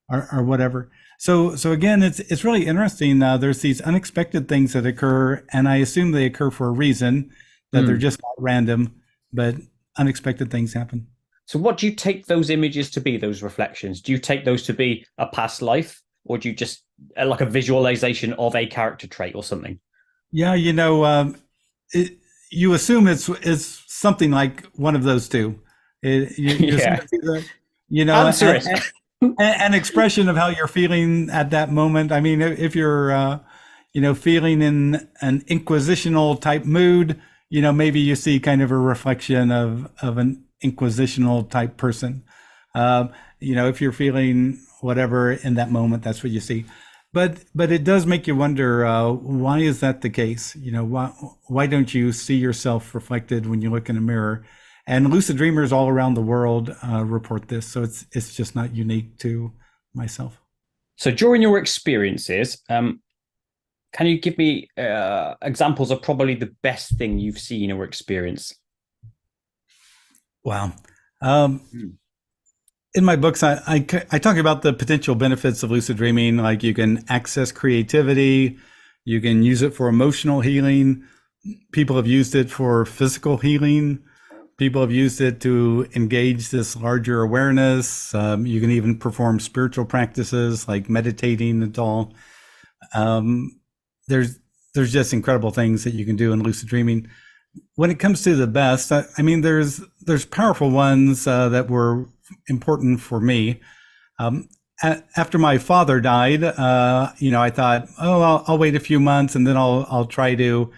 or whatever. So again, it's really interesting. There's these unexpected things that occur, and I assume they occur for a reason, that they're just not random, but unexpected things happen. So what do you take those images to be, those reflections? Do you take those to be a past life, or do you just like a visualization of a character trait or something? Yeah, you assume it's something like one of those two. You assume Yeah. it's either, you know, Answer it. an expression of how you're feeling at that moment. I mean, if you're, feeling in an inquisitional type mood, maybe you see kind of a reflection of an inquisitional type person. If you're feeling whatever in that moment, that's what you see. But it does make you wonder, why is that the case? Why don't you see yourself reflected when you look in a mirror? And lucid dreamers all around the world report this, so it's just not unique to myself. So during your experiences, can you give me examples of probably the best thing you've seen or experienced? Wow. In my books, I talk about the potential benefits of lucid dreaming, like you can access creativity, you can use it for emotional healing. People have used it for physical healing. People have used it to engage this larger awareness. You can even perform spiritual practices like meditating and all. There's just incredible things that you can do in lucid dreaming. When it comes to the best, I mean, there's powerful ones that were important for me. After my father died, I thought, oh, I'll wait a few months and then I'll try to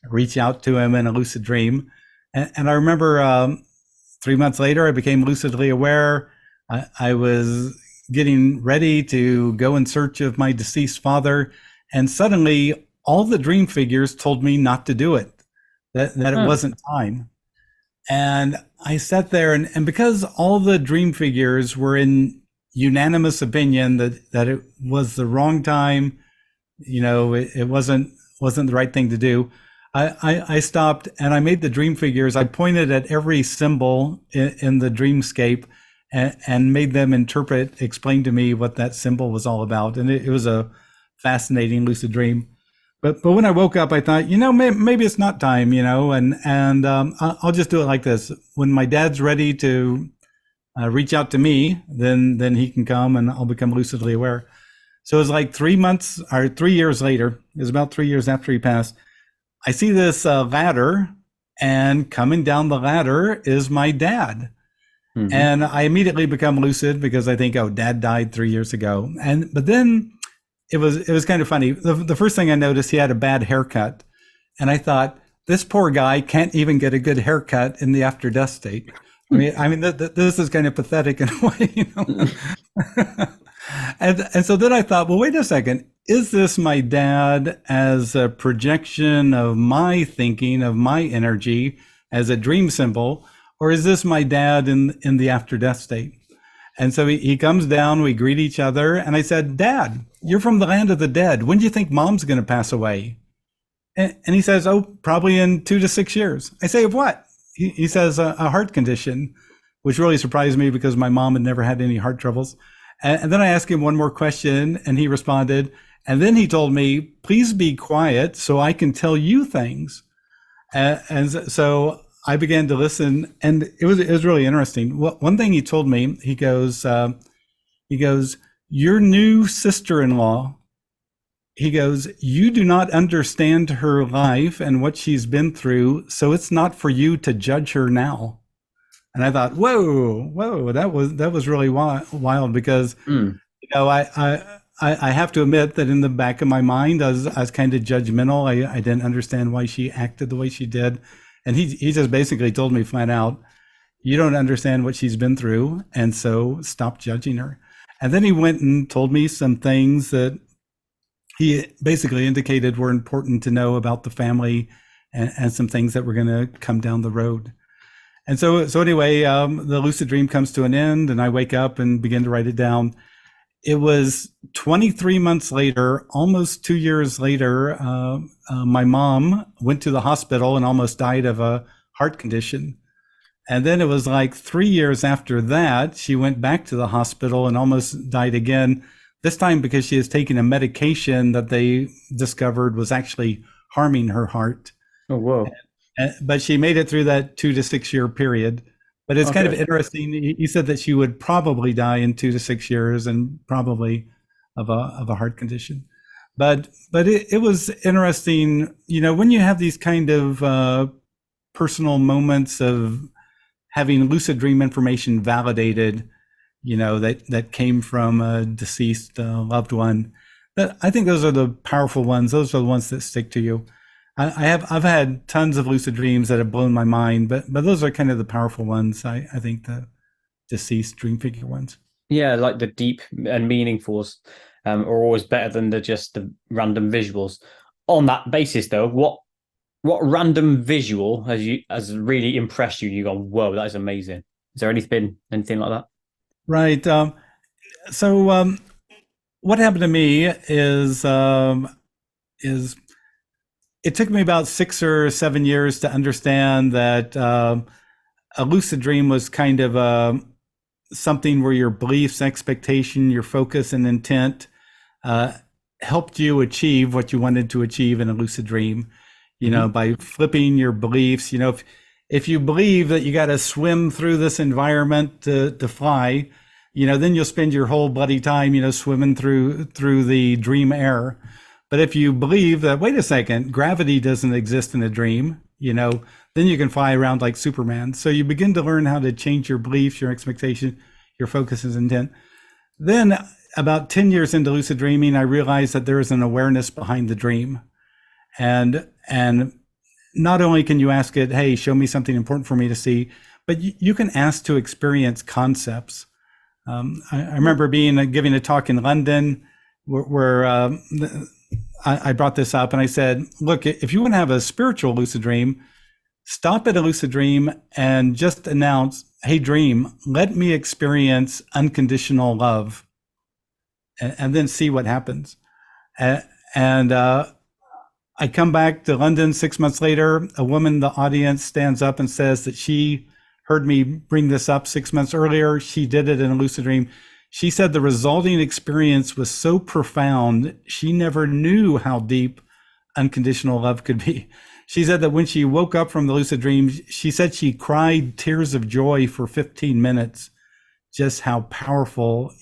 reach out to him in a lucid dream. And I remember 3 months later, I became lucidly aware. I was getting ready to go in search of my deceased father, and suddenly all the dream figures told me not to do it, that it wasn't time. And I sat there, and because all the dream figures were in unanimous opinion that it was the wrong time, it wasn't the right thing to do, I stopped and I made the dream figures. I pointed at every symbol in the dreamscape and made them explain to me what that symbol was all about. And it was a fascinating lucid dream. But when I woke up, I thought, maybe it's not time, and I'll just do it like this. When my dad's ready to reach out to me, then he can come and I'll become lucidly aware. So it was like 3 months or 3 years later. It was about 3 years after he passed. I see this ladder, and coming down the ladder is my dad. Mm-hmm. And I immediately become lucid because I think, oh, dad died 3 years ago. But then it was kind of funny. The first thing I noticed, he had a bad haircut. And I thought, this poor guy can't even get a good haircut in the after death state. I mean, this is kind of pathetic in a way, And so then I thought, well, wait a second. Is this my dad as a projection of my thinking, of my energy, as a dream symbol? Or is this my dad in the after death state? And so he comes down, we greet each other. And I said, Dad, you're from the land of the dead. When do you think mom's going to pass away? And he says, oh, probably in 2 to 6 years. I say, of what? He says, a heart condition, which really surprised me because my mom had never had any heart troubles. And then I asked him one more question and he responded. And then he told me, please be quiet so I can tell you things. And so I began to listen, and it was really interesting. One thing he told me, he goes, your new sister-in-law, he goes, you do not understand her life and what she's been through, so it's not for you to judge her now. And I thought, whoa, that was really wild because, I have to admit that in the back of my mind, I was kind of judgmental. I didn't understand why she acted the way she did. And he just basically told me flat out, you don't understand what she's been through, and so stop judging her. And then he went and told me some things that he basically indicated were important to know about the family and some things that were going to come down the road. And so anyway, the lucid dream comes to an end, and I wake up and begin to write it down. It was 23 months later, almost 2 years later, my mom went to the hospital and almost died of a heart condition. And then it was like 3 years after that, she went back to the hospital and almost died again, this time because she has taken a medication that they discovered was actually harming her heart. Oh, whoa. But she made it through that 2 to 6 year period. But it's kind of interesting. He said that she would probably die in 2 to 6 years and probably of a heart condition. But it was interesting, when you have these kind of personal moments of having lucid dream information validated, that came from a deceased loved one. I think those are the powerful ones. Those are the ones that stick to you. I've had tons of lucid dreams that have blown my mind, but those are kind of the powerful ones. I think the deceased dream figure ones. Yeah, like the deep and meaningfuls are always better than just the random visuals. On that basis, though, what random visual has really impressed you? You go, whoa, that is amazing. Is there anything like that? Right. So what happened to me is it took me about 6 or 7 years to understand that a lucid dream was kind of something where your beliefs, expectation, your focus, and intent helped you achieve what you wanted to achieve in a lucid dream. By flipping your beliefs. If you believe that you got to swim through this environment to fly, then you'll spend your whole bloody time, swimming through the dream air. But if you believe that, wait a second, gravity doesn't exist in a dream, then you can fly around like Superman. So you begin to learn how to change your beliefs, your expectation, your focus and intent. Then about 10 years into lucid dreaming, I realized that there is an awareness behind the dream. And not only can you ask it, hey, show me something important for me to see, but you can ask to experience concepts. I remember giving a talk in London where I brought this up and I said, look, if you want to have a spiritual lucid dream, stop at a lucid dream and just announce, hey, dream, let me experience unconditional love, and then see what happens. And I come back to London 6 months later. A woman in the audience stands up and says that she heard me bring this up 6 months earlier. She did it in a lucid dream. She said the resulting experience was so profound, she never knew how deep unconditional love could be. She said that when she woke up from the lucid dream, she said she cried tears of joy for 15 minutes, just how powerful,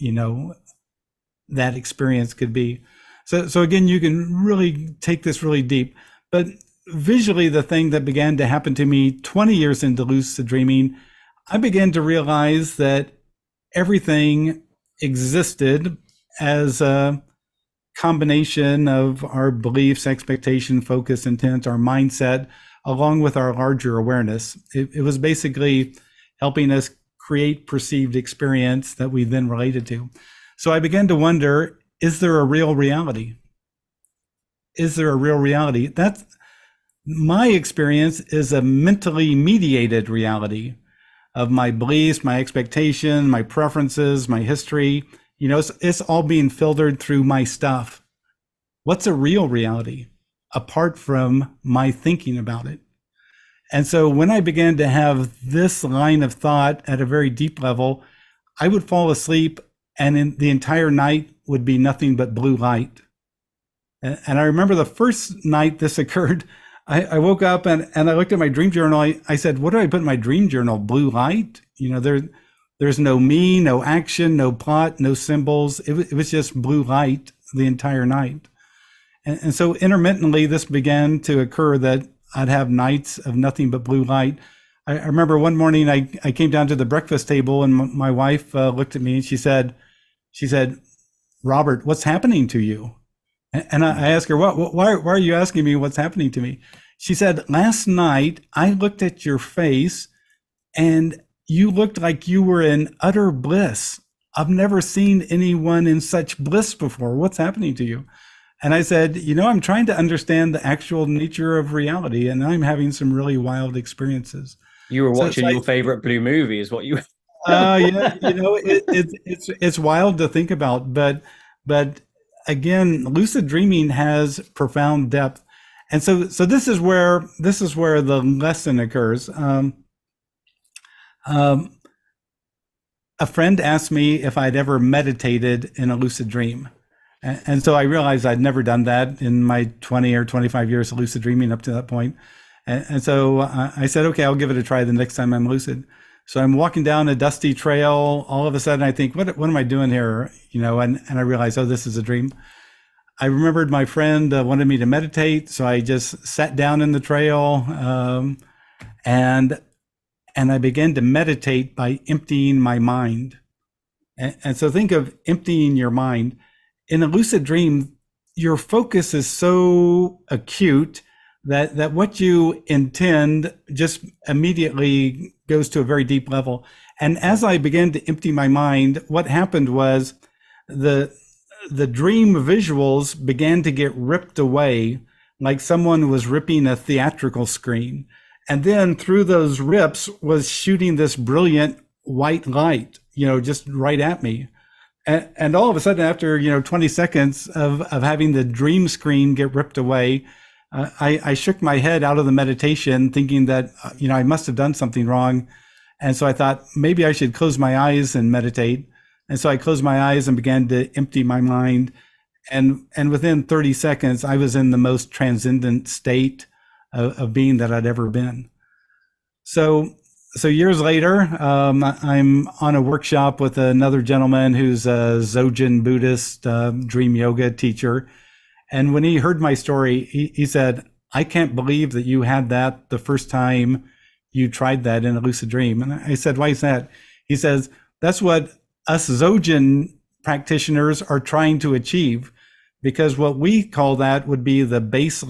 that experience could be. So again, you can really take this really deep. But visually, the thing that began to happen to me 20 years into lucid dreaming, I began to realize that everything existed as a combination of our beliefs, expectation, focus, intent, our mindset, along with our larger awareness. It was basically helping us create perceived experience that we then related to. So I began to wonder, is there a real reality? Is there a real reality? That's my experience is a mentally mediated reality of my beliefs, my expectation, my preferences, my history. It's all being filtered through my stuff. What's a real reality apart from my thinking about it? And so when I began to have this line of thought at a very deep level, I would fall asleep and in the entire night would be nothing but blue light. And I remember the first night this occurred, I woke up and I looked at my dream journal. I said, what do I put in my dream journal? Blue light? There's no me, no action, no plot, no symbols. It was just blue light the entire night. And so intermittently, this began to occur that I'd have nights of nothing but blue light. I remember one morning I came down to the breakfast table and my wife looked at me and she said, Robert, what's happening to you? And I asked her, why are you asking me what's happening to me? She said, last night I looked at your face and you looked like you were in utter bliss. I've never seen anyone in such bliss before. What's happening to you? And I said, I'm trying to understand the actual nature of reality, and I'm having some really wild experiences. You were So, watching so I, your favorite Blue movie, is what you. yeah, it's wild to think about, but again, lucid dreaming has profound depth, and so this is where the lesson occurs. Um, a friend asked me if I'd ever meditated in a lucid dream. And so I realized I'd never done that in my 20 or 25 years of lucid dreaming up to that point. And so I said, okay, I'll give it a try the next time I'm lucid. So I'm walking down a dusty trail. All of a sudden I think, what am I doing here? And I realized, oh, this is a dream. I remembered my friend wanted me to meditate. So I just sat down in the trail, and I began to meditate by emptying my mind. And so think of emptying your mind. In a lucid dream, your focus is so acute that what you intend just immediately goes to a very deep level. And as I began to empty my mind, what happened was the dream visuals began to get ripped away, like someone was ripping a theatrical screen. And then through those rips was shooting this brilliant white light, just right at me. And all of a sudden, after 20 seconds of having the dream screen get ripped away, I shook my head out of the meditation, thinking that I must have done something wrong. And so I thought maybe I should close my eyes and meditate. And so I closed my eyes and began to empty my mind. And within 30 seconds, I was in the most transcendent state of being that I'd ever been. So years later, I'm on a workshop with another gentleman who's a Dzogchen Buddhist dream yoga teacher. And when he heard my story, he said, I can't believe that you had that the first time you tried that in a lucid dream. And I said, why is that? He says, that's what us Dzogchen practitioners are trying to achieve, because what we call that would be the base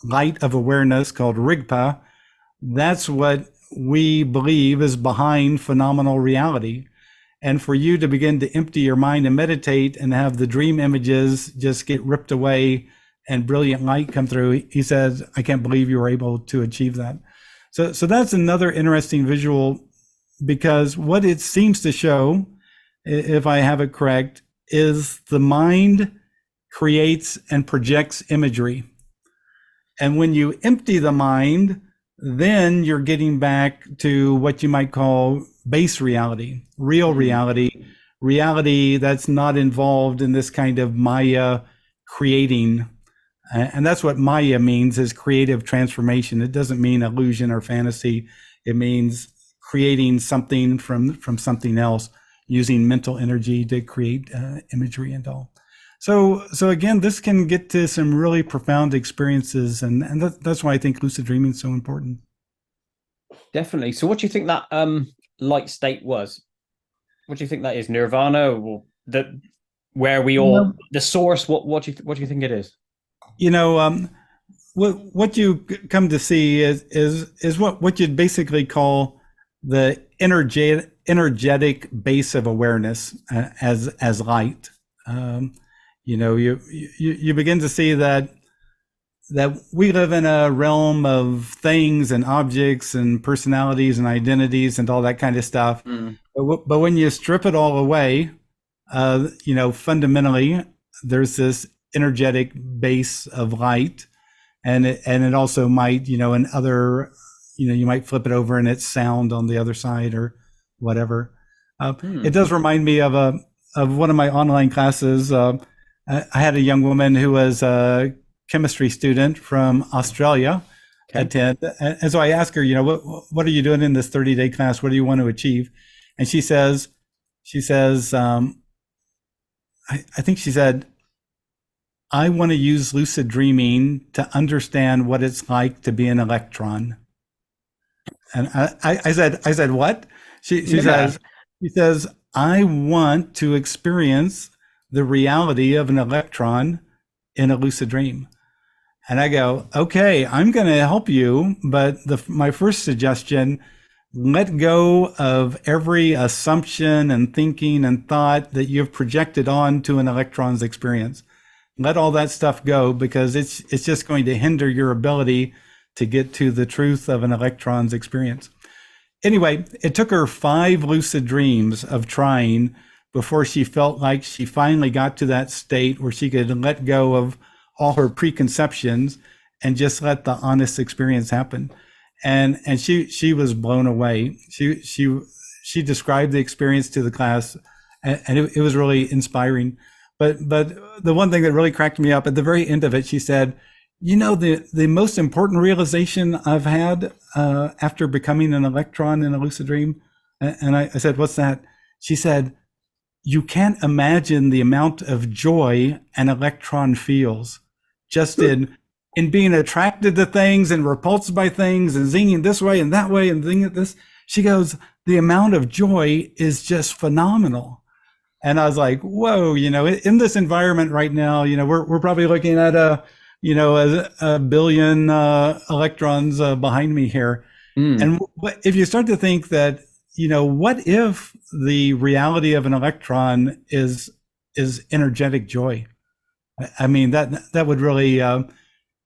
light of awareness called Rigpa. That's what we believe is behind phenomenal reality. And for you to begin to empty your mind and meditate and have the dream images just get ripped away and brilliant light come through, he says, I can't believe you were able to achieve that. So that's another interesting visual, because what it seems to show, if I have it correct, is the mind creates and projects imagery. And when you empty the mind, then you're getting back to what you might call base reality, real reality that's not involved in this kind of Maya creating. And that's what Maya means, is creative transformation. It doesn't mean illusion or fantasy. It means creating something from something else, using mental energy to create imagery and all. So again, this can get to some really profound experiences, and that's why I think lucid dreaming is so important. Definitely. So what do you think that light state was? What do you think that is? Nirvana, or where we all the source? What do you think it is? What you come to see is what you'd basically call the energetic base of awareness as light. You begin to see that we live in a realm of things and objects and personalities and identities and all that kind of stuff. But when you strip it all away, fundamentally, there's this energetic base of light, and it also might, in other, you might flip it over and it's sound on the other side or whatever. It does remind me of one of my online classes. I had a young woman who was a chemistry student from Australia attend. And so I asked her, what are you doing in this 30-day class? What do you want to achieve? And she says, I think she said, I want to use lucid dreaming to understand what it's like to be an electron. And I said, what? She says, I want to experience the reality of an electron in a lucid dream. And I go, okay, I'm going to help you. But my first suggestion, let go of every assumption and thinking and thought that you've projected onto an electron's experience. let all that stuff go, because it's just going to hinder your ability to get to the truth of an electron's experience. Anyway, it took her 5 lucid dreams of trying before she felt like she finally got to that state where she could let go of all her preconceptions and just let the honest experience happen. And she was blown away. She described the experience to the class, and it was really inspiring. But the one thing that really cracked me up at the very end of it, she said, you know, the most important realization I've had after becoming an electron in a lucid dream, and I said, what's that? She said, you can't imagine the amount of joy an electron feels just in being attracted to things and repulsed by things and zinging this way and that way and zinging this. She goes, the amount of joy is just phenomenal. And I was like, whoa, you know, in this environment right now, you know, we're probably looking at a billion electrons behind me here. And if you start to think that, you know, what if the reality of an electron is energetic joy? I mean, that would really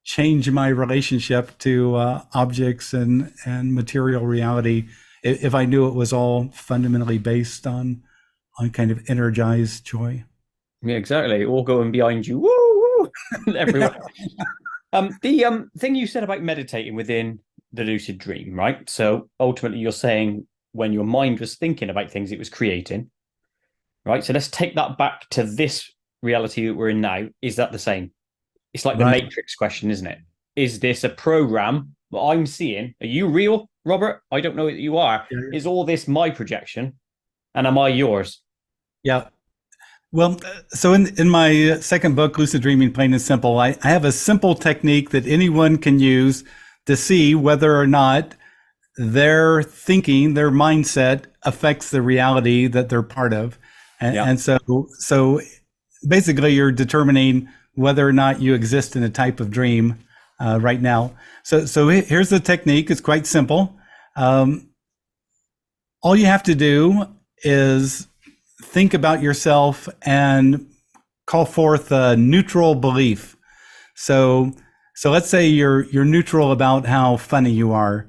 change my relationship to objects and material reality if I knew it was all fundamentally based on kind of energized joy. Yeah, exactly. All going behind you. Woo, woo, everywhere. The thing you said about meditating within the lucid dream, right? So ultimately you're saying when your mind was thinking about things, it was creating, right? So let's take that back to this reality that we're in now. Is that the same? It's like the Matrix question, isn't it? Is this a program that I'm seeing? Are you real, Robert? I don't know that you are. Yeah. Is all this my projection? And am I yours? Yeah. Well, so in my second book, Lucid Dreaming, Plain and Simple, I have a simple technique that anyone can use to see whether or not their thinking, their mindset affects the reality that they're part of. And so basically you're determining whether or not you exist in a type of dream right now. So here's the technique. It's quite simple. All you have to do is think about yourself and call forth a neutral belief. So let's say you're neutral about how funny you are.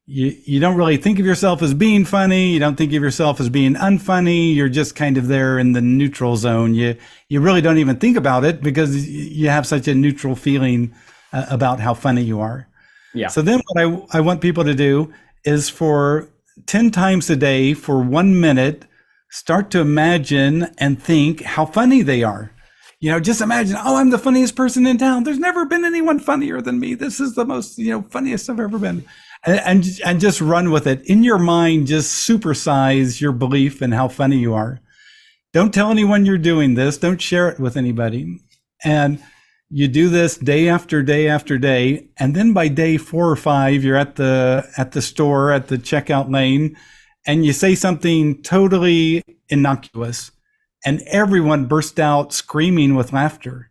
You don't really think of yourself as being funny. You don't think of yourself as being unfunny. You're just kind of there in the neutral zone. You really don't even think about it because you have such a neutral feeling about how funny you are. Yeah. So then what I want people to do is for 10 times a day for 1 minute, start to imagine and think how funny they are. You know, just imagine, oh, I'm the funniest person in town. There's never been anyone funnier than me. This is the most, funniest I've ever been. And just run with it. In your mind, just supersize your belief in how funny you are. Don't tell anyone you're doing this. Don't share it with anybody. And you do this day after day after day. And then by day 4 or 5, you're at the store, at the checkout lane, and you say something totally innocuous. And everyone burst out screaming with laughter.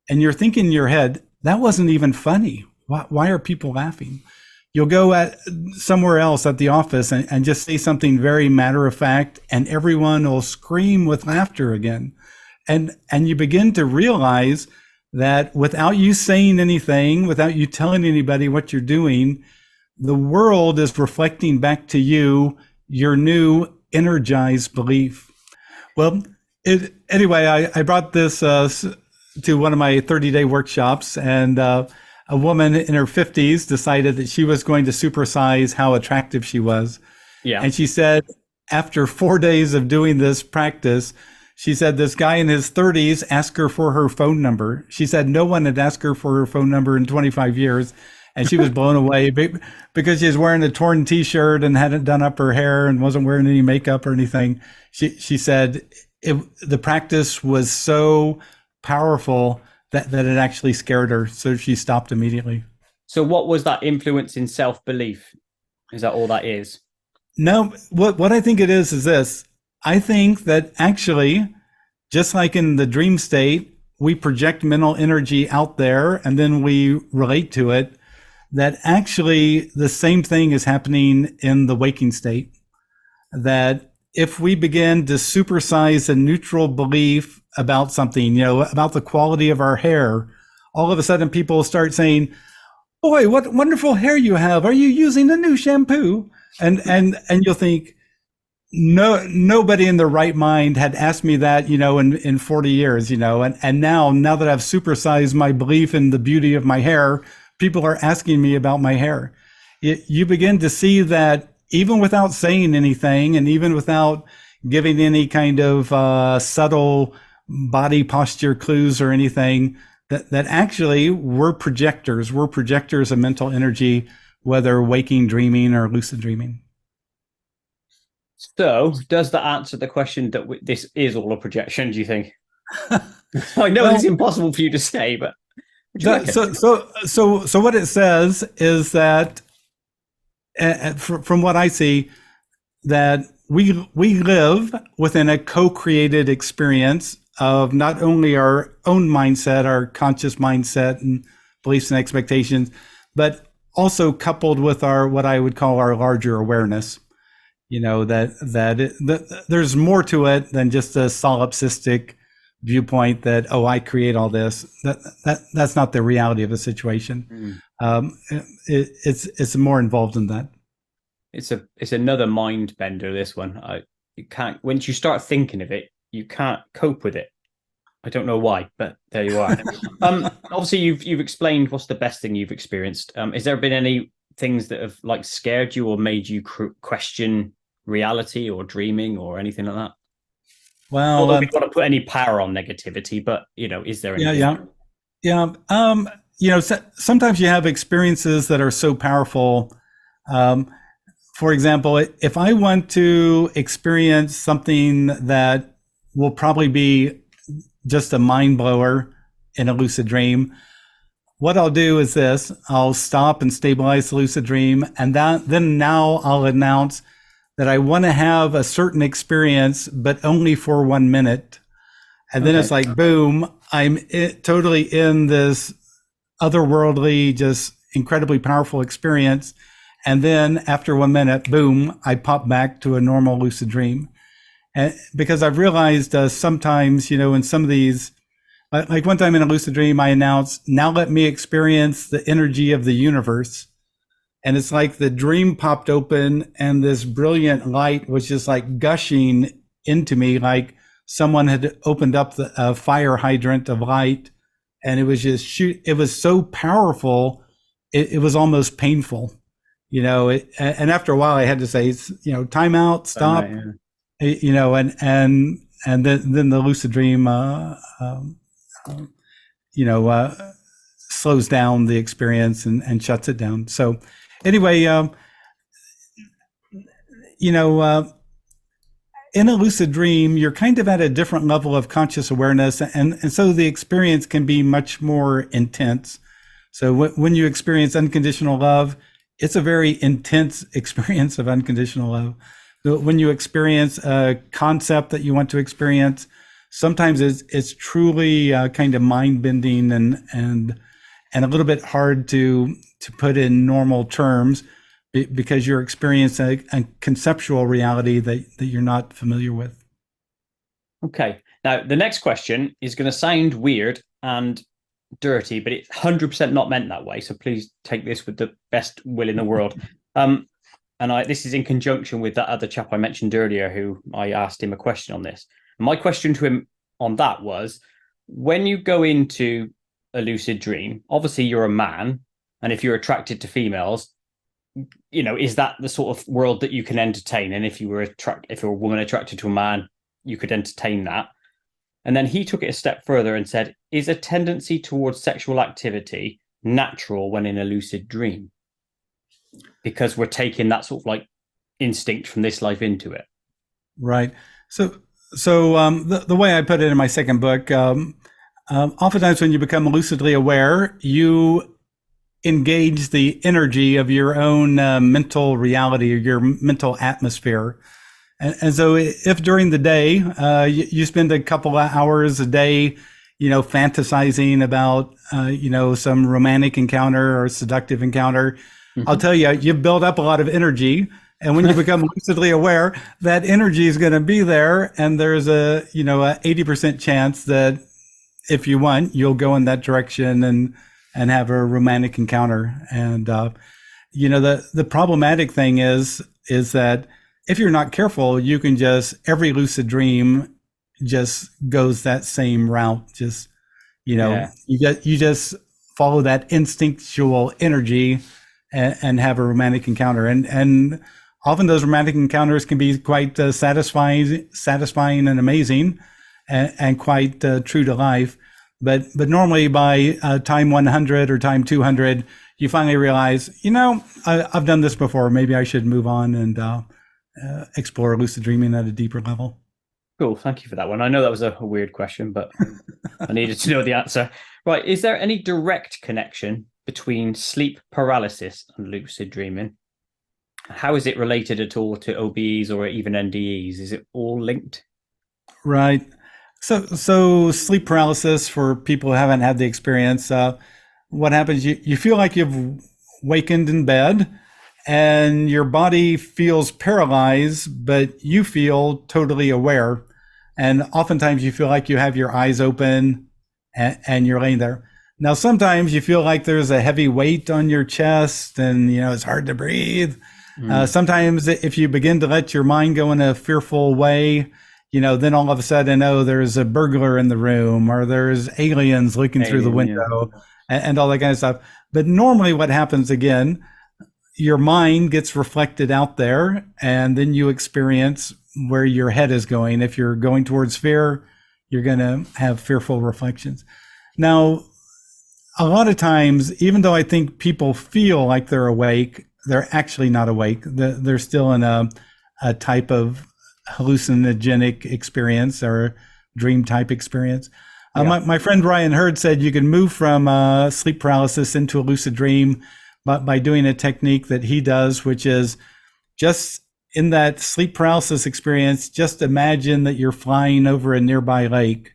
And you're thinking in your head, that wasn't even funny. Why are people laughing? You'll go at somewhere else at the office and just say something very matter of fact, and everyone will scream with laughter again. And you begin to realize that without you saying anything, without you telling anybody what you're doing, the world is reflecting back to you your new energized belief. Well, anyway, I brought this to one of my 30-day workshops, and a woman in her 50s decided that she was going to supersize how attractive she was. Yeah. And she said, after 4 days of doing this practice, she said this guy in his 30s asked her for her phone number. She said no one had asked her for her phone number in 25 years. And she was blown away because she was wearing a torn T-shirt and hadn't done up her hair and wasn't wearing any makeup or anything. She said the practice was so powerful that it actually scared her. So she stopped immediately. So what was that influence in self-belief? Is that all that is? No, what I think it is this. I think that actually, just like in the dream state, we project mental energy out there and then we relate to it, that actually the same thing is happening in the waking state. That if we begin to supersize a neutral belief about something, about the quality of our hair, all of a sudden people start saying, "Boy, what wonderful hair you have. Are you using a new shampoo?" And you'll think, no, nobody in their right mind had asked me that, in 40 years, and now that I've supersized my belief in the beauty of my hair, people are asking me about my hair. You begin to see that even without saying anything, and even without giving any kind of subtle body posture clues or anything, that actually we're projectors. We're projectors of mental energy, whether waking dreaming or lucid dreaming. So, does that answer the question that this is all a projection, do you think? I know it's impossible for you to say, but so what it says is that, from what I see, that we live within a co-created experience of not only our own mindset, our conscious mindset and beliefs and expectations, but also coupled with our, what I would call our larger awareness. That there's more to it than just a solipsistic viewpoint that, oh, I create all this. That's not the reality of the situation. It's more involved in that. It's another mind bender, this one. You can't, once you start thinking of it, you can't cope with it. I don't know why, but there you are. Obviously you've explained what's the best thing you've experienced. Has there been any things that have like scared you or made you question reality or dreaming or anything like that? Well, although we don't want to put any power on negativity, but is there anything? Sometimes you have experiences that are so powerful. For example, if I want to experience something that will probably be just a mind blower in a lucid dream, what I'll do is this: I'll stop and stabilize the lucid dream, and then now I'll announce that I want to have a certain experience, but only for 1 minute. And then it's like, boom, I'm totally in this otherworldly, just incredibly powerful experience. And then after 1 minute, boom, I pop back to a normal lucid dream. And because I've realized sometimes, in some of these, like one time in a lucid dream, I announced, "Now let me experience the energy of the universe." And it's like the dream popped open and this brilliant light was just like gushing into me, like someone had opened up the fire hydrant of light. And it was just it was so powerful. It was almost painful, and after a while I had to say, time out, stop, and then the lucid dream, slows down the experience and shuts it down. So anyway, in a lucid dream, you're kind of at a different level of conscious awareness, and so the experience can be much more intense. So when you experience unconditional love, it's a very intense experience of unconditional love. When you experience a concept that you want to experience, sometimes it's truly kind of mind-bending and a little bit hard to put in normal terms, because you're experiencing a conceptual reality that you're not familiar with. Okay. Now, the next question is going to sound weird and dirty, but it's 100% not meant that way. So please take this with the best will in the world. This is in conjunction with that other chap I mentioned earlier, who I asked him a question on this. And my question to him on that was, when you go into a lucid dream, obviously you're a man, and if you're attracted to females, is that the sort of world that you can entertain? And if you're a woman attracted to a man, you could entertain that. And then he took it a step further and said, is a tendency towards sexual activity natural when in a lucid dream? Because we're taking that sort of like instinct from this life into it. Right. So the way I put it in my second book, oftentimes when you become lucidly aware, you engage the energy of your own mental reality or your mental atmosphere. And so if during the day, you spend a couple of hours a day, fantasizing about, some romantic encounter or seductive encounter, I'll tell you, you've built up a lot of energy And when you become lucidly aware, that energy is going to be there. And there's a 80% chance that if you want, you'll go in that direction and have a romantic encounter. And, the problematic thing is that if you're not careful, you can every lucid dream just goes that same route. Just, Yeah. you just follow that instinctual energy and have a romantic encounter. And often those romantic encounters can be quite satisfying and amazing and quite true to life. But normally by time 100 or time 200, you finally realize, I've done this before. Maybe I should move on and explore lucid dreaming at a deeper level. Cool. Thank you for that one. I know that was a weird question, but I needed to know the answer. Right. Is there any direct connection between sleep paralysis and lucid dreaming? How is it related at all to OBEs or even NDEs? Is it all linked? Right. So sleep paralysis, for people who haven't had the experience, what happens, you feel like you've wakened in bed and your body feels paralyzed, but you feel totally aware. And oftentimes you feel like you have your eyes open and you're laying there. Now, sometimes you feel like there's a heavy weight on your chest and, it's hard to breathe. Sometimes if you begin to let your mind go in a fearful way, then all of a sudden, there's a burglar in the room or there's aliens looking through the window and all that kind of stuff. But normally what happens again, your mind gets reflected out there and then you experience where your head is going. If you're going towards fear, you're going to have fearful reflections. Now, a lot of times, even though I think people feel like they're awake, they're actually not awake. They're still in a type of hallucinogenic experience or dream type experience. My friend Ryan Hurd said you can move from sleep paralysis into a lucid dream by doing a technique that he does, which is just in that sleep paralysis experience, just imagine that you're flying over a nearby lake.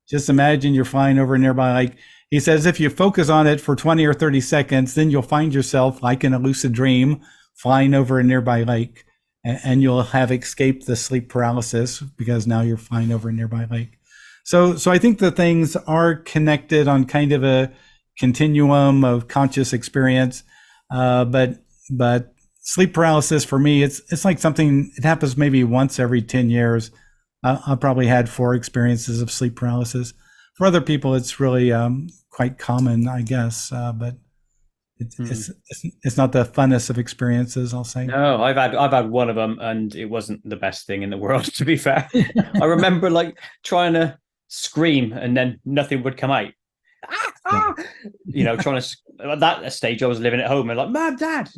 Just imagine you're flying over a nearby lake. He says if you focus on it for 20 or 30 seconds, then you'll find yourself, like in a lucid dream, flying over a nearby lake, and you'll have escaped the sleep paralysis because now you're flying over a nearby lake. So I think the things are connected on kind of a continuum of conscious experience. But sleep paralysis for me, it's like something, it happens maybe once every 10 years. I've probably had 4 experiences of sleep paralysis. For other people, it's really quite common, I guess. But it's not the funnest of experiences, I'll say. No, I've had one of them, and it wasn't the best thing in the world, to be fair. I remember trying to scream, and then nothing would come out. Trying to at that stage, I was living at home and like, Mom, Dad,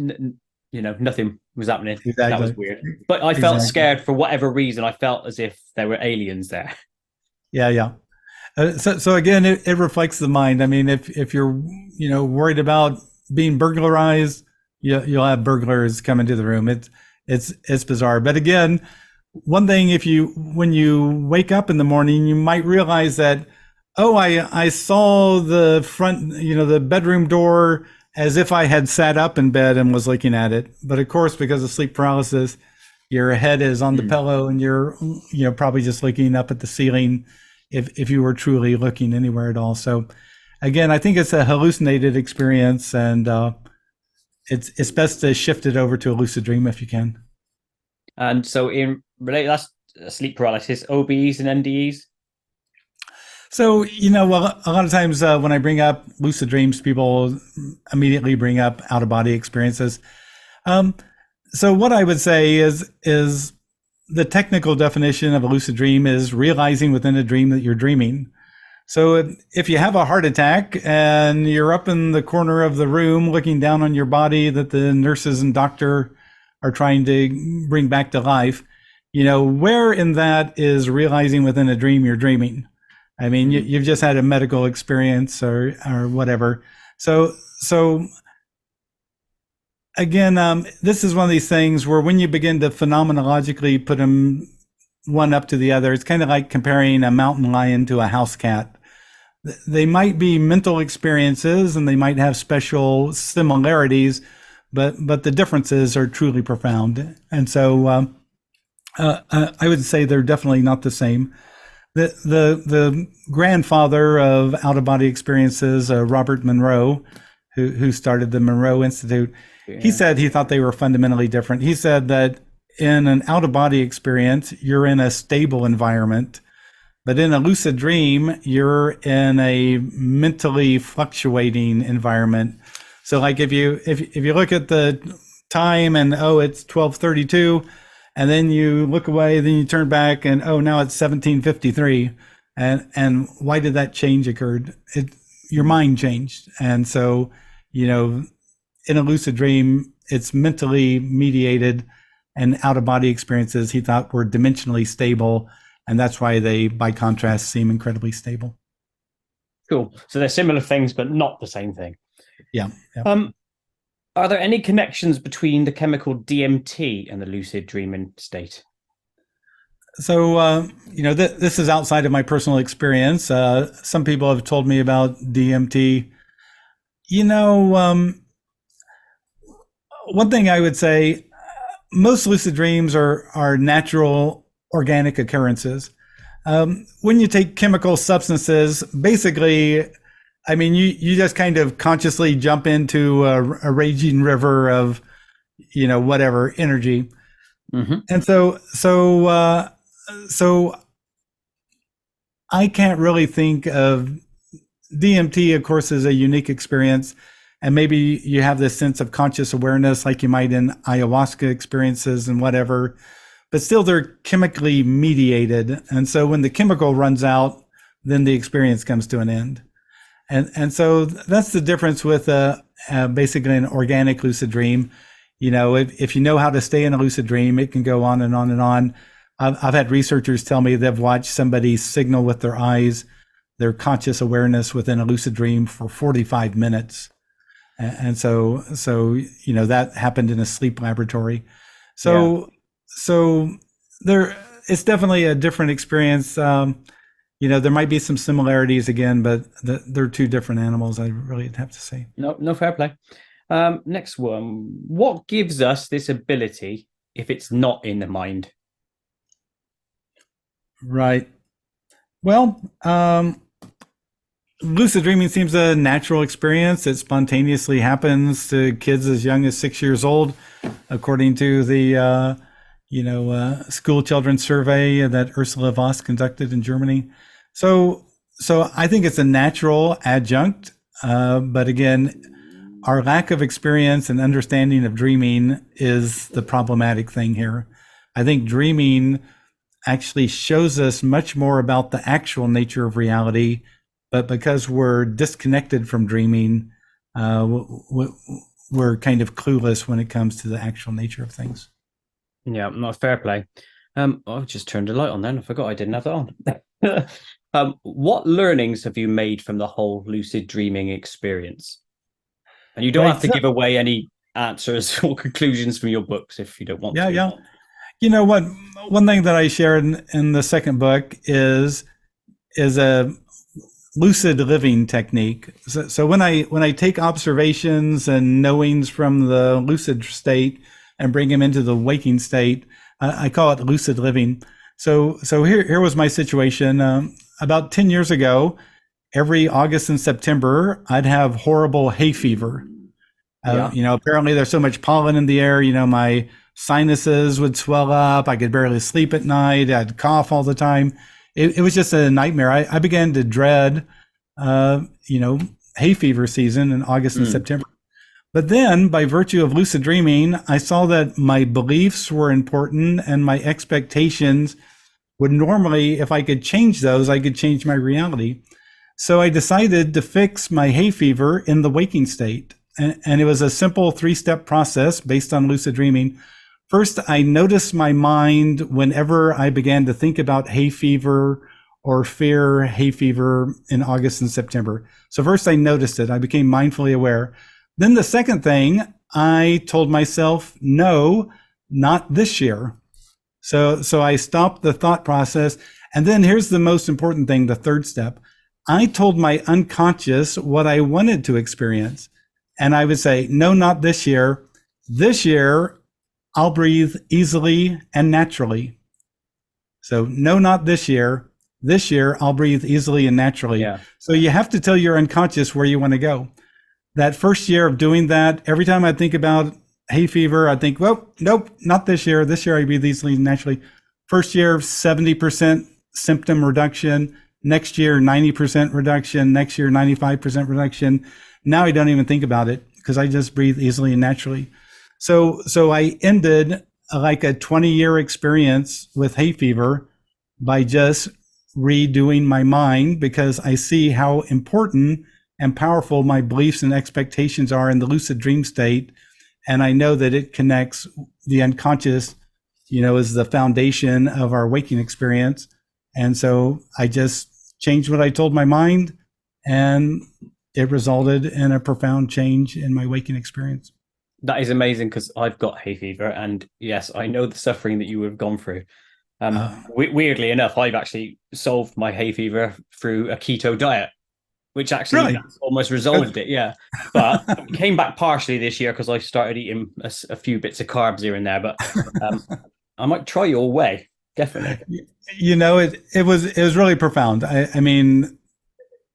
nothing was happening. Exactly. That was weird. But I felt scared for whatever reason. I felt as if there were aliens there. Yeah. So again, it reflects the mind. I mean, if you're worried about being burglarized, you'll have burglars come into the room. It's bizarre. But again, one thing, when you wake up in the morning, you might realize that, I saw the front, the bedroom door as if I had sat up in bed and was looking at it. But of course, because of sleep paralysis, your head is on the pillow and you're, probably just looking up at the ceiling if you were truly looking anywhere at all. So again, I think it's a hallucinated experience, and it's best to shift it over to a lucid dream if you can. And so that's sleep paralysis, OBEs and NDEs. So, a lot of times when I bring up lucid dreams, people immediately bring up out of body experiences. So what I would say is the technical definition of a lucid dream is realizing within a dream that you're dreaming. So if you have a heart attack and you're up in the corner of the room looking down on your body that the nurses and doctor are trying to bring back to life, where in that is realizing within a dream you're dreaming? I mean, you've just had a medical experience or whatever. So again, this is one of these things where when you begin to phenomenologically put them one up to the other, it's kind of like comparing a mountain lion to a house cat. They might be mental experiences and they might have special similarities, but the differences are truly profound. And so I would say they're definitely not the same. The grandfather of out of body experiences, Robert Monroe, who started the Monroe Institute, he said he thought they were fundamentally different. He said that in an out of body experience, you're in a stable environment, but in a lucid dream, you're in a mentally fluctuating environment. So, like if you look at the time and it's 12:32. And then you look away, then you turn back, and now it's 17:53. And why did that change occurred? Your mind changed. And so, in a lucid dream, it's mentally mediated, and out of body experiences he thought were dimensionally stable. And that's why they, by contrast, seem incredibly stable. Cool. So they're similar things, but not the same thing. Yeah. Are there any connections between the chemical DMT and the lucid dreaming state? So, this is outside of my personal experience. Some people have told me about DMT. One thing I would say, most lucid dreams are natural, organic occurrences. When you take chemical substances, basically, you just kind of consciously jump into a raging river of, whatever energy. Mm-hmm. And so I can't really think of DMT, of course, is a unique experience. And maybe you have this sense of conscious awareness like you might in ayahuasca experiences and whatever, but still they're chemically mediated. And so when the chemical runs out, then the experience comes to an end. And so that's the difference with basically an organic lucid dream. If you know how to stay in a lucid dream, it can go on and on and on. I've had researchers tell me they've watched somebody signal with their eyes their conscious awareness within a lucid dream for 45 minutes. And so that happened in a sleep laboratory. So there, it's definitely a different experience. There might be some similarities again, but they're two different animals, I really have to say. No, fair play. Next one. What gives us this ability if it's not in the mind? Right. Well, lucid dreaming seems a natural experience. It spontaneously happens to kids as young as 6 years old, according to the school children survey that Ursula Voss conducted in Germany. So I think it's a natural adjunct, but again, our lack of experience and understanding of dreaming is the problematic thing here. I think dreaming actually shows us much more about the actual nature of reality, but because we're disconnected from dreaming, we're kind of clueless when it comes to the actual nature of things. Yeah, not fair play. I just turned the light on then. I forgot I didn't have that on. What learnings have you made from the whole lucid dreaming experience? And you don't have to give away any answers or conclusions from your books if you don't want to. Yeah. You know what? One thing that I shared in the second book is a lucid living technique. So when I take observations and knowings from the lucid state and bring them into the waking state, I call it lucid living. So here was my situation. About 10 years ago, every August and September, I'd have horrible hay fever. Apparently there's so much pollen in the air, my sinuses would swell up. I could barely sleep at night. I'd cough all the time. It was just a nightmare. I began to dread, hay fever season in August and September. But then by virtue of lucid dreaming, I saw that my beliefs were important and my expectations would normally, if I could change those, I could change my reality. So I decided to fix my hay fever in the waking state. And it was a simple 3-step process based on lucid dreaming. First, I noticed my mind whenever I began to think about hay fever or fear hay fever in August and September. So first I noticed it. I became mindfully aware. Then the second thing, I told myself, no, not this year. So I stopped the thought process. And then here's the most important thing, the third step. I told my unconscious what I wanted to experience. And I would say, no, not this year. This year, I'll breathe easily and naturally. So no, not this year. This year, I'll breathe easily and naturally. Yeah. So you have to tell your unconscious where you want to go. That first year of doing that, every time I think about hay fever, I think, well, nope, not this year. This year I breathe easily and naturally. First year, 70% symptom reduction. Next year, 90% reduction. Next year, 95% reduction. Now I don't even think about it because I just breathe easily and naturally. So I ended like a 20-year experience with hay fever by just redoing my mind, because I see how important and powerful my beliefs and expectations are in the lucid dream state. And I know that it connects the unconscious, as the foundation of our waking experience. And so I just changed what I told my mind, and it resulted in a profound change in my waking experience. That is amazing, because I've got hay fever, and yes, I know the suffering that you have gone through. Weirdly enough, I've actually solved my hay fever through a keto diet, which actually Really? almost resolved it. Yeah, but it came back partially this year because I started eating a few bits of carbs here and there. But I might try your way, definitely. It was really profound. I mean,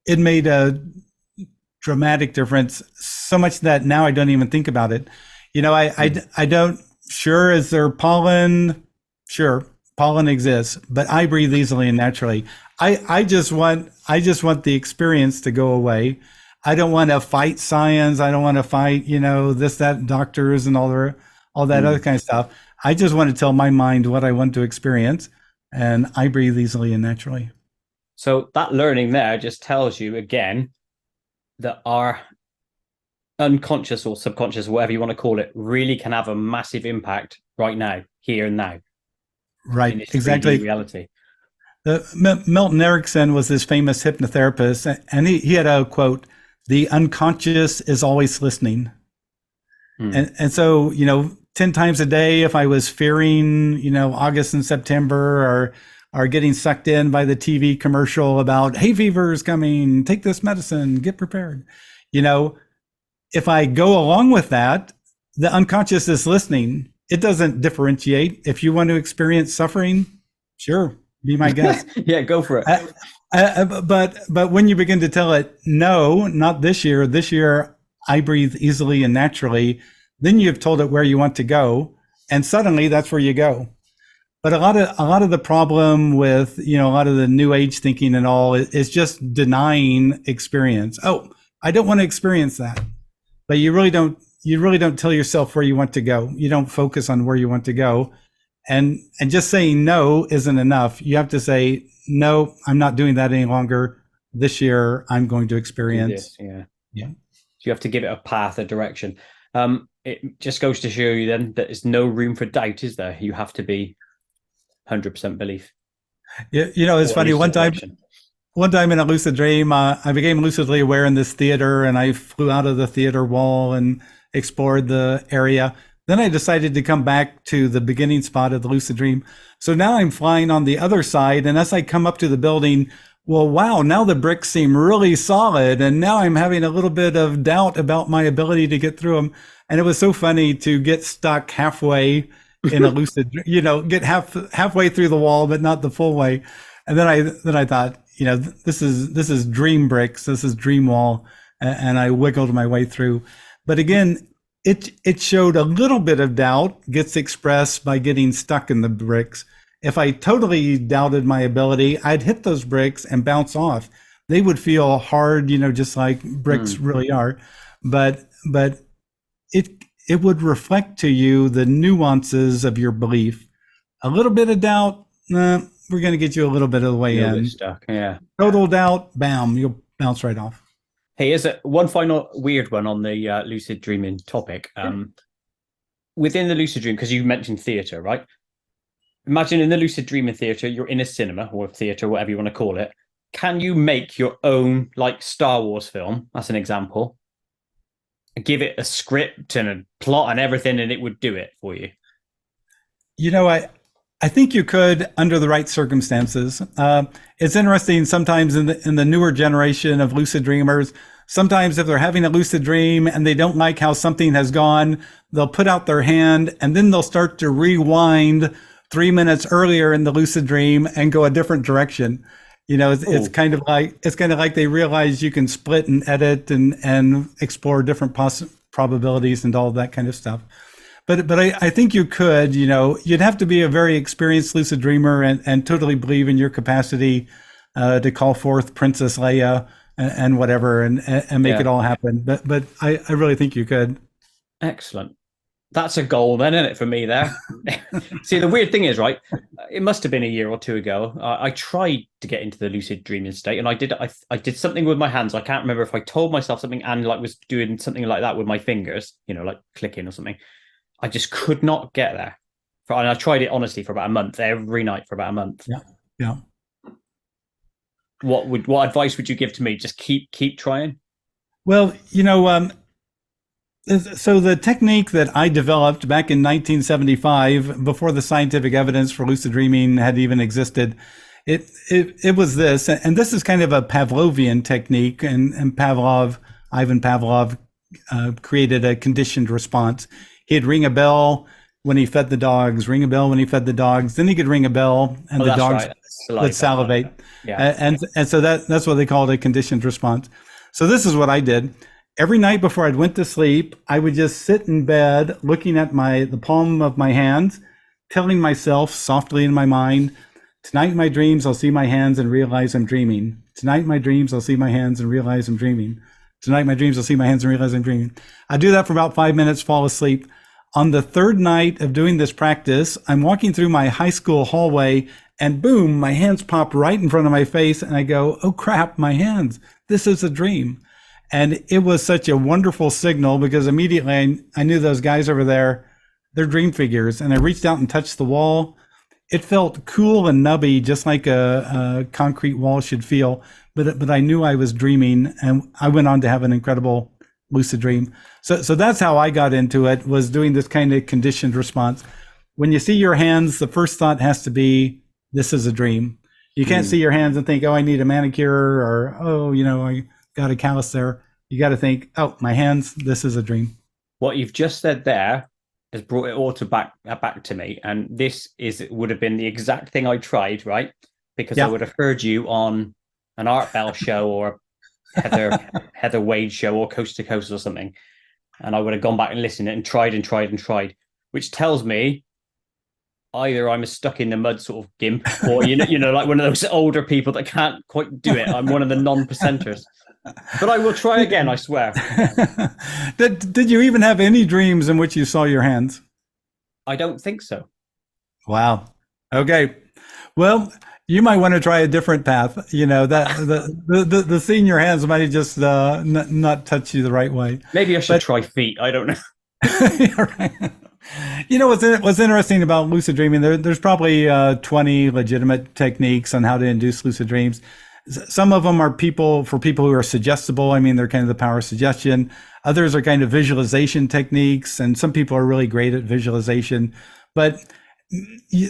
it made a dramatic difference, so much that now I don't even think about it. I don't, sure, is there pollen? Sure, pollen exists, but I breathe easily and naturally. I just want the experience to go away. I don't want to fight science. I don't want to fight, this, that, doctors and all that other kind of stuff. I just want to tell my mind what I want to experience, and I breathe easily and naturally. So that learning there just tells you again that our unconscious or subconscious, whatever you want to call it, really can have a massive impact right now, here and now. Right, exactly. Reality. Milton Erickson was this famous hypnotherapist, and he had a quote: "The unconscious is always listening." And so, 10 times a day, if I was fearing, August and September, or getting sucked in by the TV commercial about hay fever is coming, take this medicine, get prepared. If I go along with that, the unconscious is listening. It doesn't differentiate. If you want to experience suffering, sure, be my guest. Yeah, go for it. But when you begin to tell it, no, not this year. This year, I breathe easily and naturally. Then you've told it where you want to go, and suddenly that's where you go. But a lot of the problem with a lot of the new age thinking and all is just denying experience. Oh, I don't want to experience that. But you really don't tell yourself where you want to go. You don't focus on where you want to go. And just saying no isn't enough. You have to say, no, I'm not doing that any longer. This year I'm going to experience. Yeah. Yeah. So you have to give it a path, a direction. It just goes to show you then that there's no room for doubt, is there? You have to be 100% belief. Yeah, it's funny. One time in a lucid dream, I became lucidly aware in this theater, and I flew out of the theater wall and explored the area. Then I decided to come back to the beginning spot of the lucid dream. So now I'm flying on the other side, and as I come up to the building, well, wow, now the bricks seem really solid, and now I'm having a little bit of doubt about my ability to get through them. And it was so funny to get stuck halfway in a lucid, get halfway through the wall, but not the full way. And then I thought, this is dream bricks, this is dream wall, and I wiggled my way through. But again, it showed a little bit of doubt gets expressed by getting stuck in the bricks. If I totally doubted my ability, I'd hit those bricks and bounce off. They would feel hard, just like bricks really are. But it would reflect to you the nuances of your belief. A little bit of doubt, we're going to get you a little bit of the way in. Stuck, yeah. Total doubt, bam, you'll bounce right off. Hey, is it one final weird one on the lucid dreaming topic? Within the lucid dream, because you mentioned theater, right? Imagine in the lucid dreaming theater, you're in a cinema or theater, whatever you want to call it. Can you make your own, like, Star Wars film? That's an example. Give it a script and a plot and everything, and it would do it for you. I think you could under the right circumstances. It's interesting sometimes in the newer generation of lucid dreamers, sometimes if they're having a lucid dream and they don't like how something has gone, they'll put out their hand and then they'll start to rewind 3 minutes earlier in the lucid dream and go a different direction. It's kind of like they realize you can split and edit and explore different probabilities and all of that kind of stuff. But I think you could, you'd have to be a very experienced lucid dreamer and totally believe in your capacity to call forth Princess Leia and whatever and make it all happen. But I really think you could. Excellent. That's a goal then, isn't it, for me there? See, the weird thing is, right, it must have been a year or two ago. I tried to get into the lucid dreaming state, and I did something with my hands. I can't remember if I told myself something and like was doing something like that with my fingers, like clicking or something. I just could not get there. And I tried it honestly for about a month, every night for about a month. Yeah. What advice would you give to me? Just keep trying? Well, so the technique that I developed back in 1975, before the scientific evidence for lucid dreaming had even existed, it was this, and this is kind of a Pavlovian technique, and Ivan Pavlov created a conditioned response. He'd ring a bell when he fed the dogs, ring a bell when he fed the dogs, then he could ring a bell and the dogs would salivate. And so that's what they called a conditioned response. So this is what I did. Every night before I went to sleep, I would just sit in bed looking at the palm of my hands, telling myself softly in my mind, tonight in my dreams, I'll see my hands and realize I'm dreaming. Tonight in my dreams, I'll see my hands and realize I'm dreaming. Tonight in my dreams, I'll see my hands and realize I'm dreaming. I do that for about 5 minutes, fall asleep. On the third night of doing this practice, I'm walking through my high school hallway and boom, my hands pop right in front of my face and I go, oh crap, my hands, this is a dream. And it was such a wonderful signal because immediately I knew those guys over there, they're dream figures. And I reached out and touched the wall. It felt cool and nubby, just like a concrete wall should feel. But I knew I was dreaming, and I went on to have an incredible lucid dream. So that's how I got into it, was doing this kind of conditioned response. When you see your hands, the first thought has to be, this is a dream. You can't see your hands and think, oh, I need a manicure, or, oh, I got a callus there. You got to think, oh, my hands, this is a dream. What you've just said there has brought it all back to me. And this would have been the exact thing I tried, right? Because I would have heard you on an Art Bell show or Heather Wade show or Coast to Coast or something. And I would have gone back and listened and tried, which tells me either I'm a stuck in the mud sort of gimp, or like one of those older people that can't quite do it. I'm one of the non-percenters. But I will try again, I swear. Did you even have any dreams in which you saw your hands? I don't think so. Wow. Okay. Well, you might want to try a different path. The seeing your hands might just not touch you the right way. Maybe I should try feet. I don't know. Right. What's interesting about lucid dreaming, there's probably 20 legitimate techniques on how to induce lucid dreams. Some of them are for people who are suggestible. I mean, they're kind of the power of suggestion. Others are kind of visualization techniques, and some people are really great at visualization. But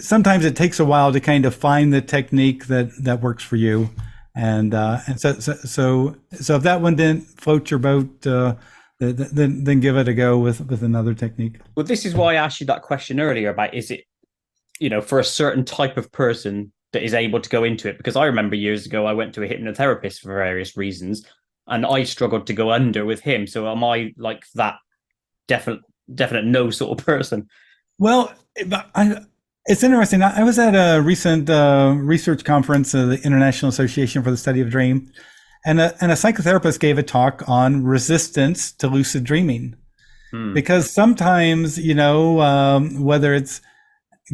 sometimes it takes a while to kind of find the technique that works for you. And so if that one didn't float your boat, then give it a go with another technique. Well, this is why I asked you that question earlier about, is it, for a certain type of person that is able to go into it? Because I remember years ago, I went to a hypnotherapist for various reasons, and I struggled to go under with him. So am I like that definite no sort of person? Well, it's interesting. I was at a recent research conference of the International Association for the Study of Dream, and a psychotherapist gave a talk on resistance to lucid dreaming. Because sometimes, whether it's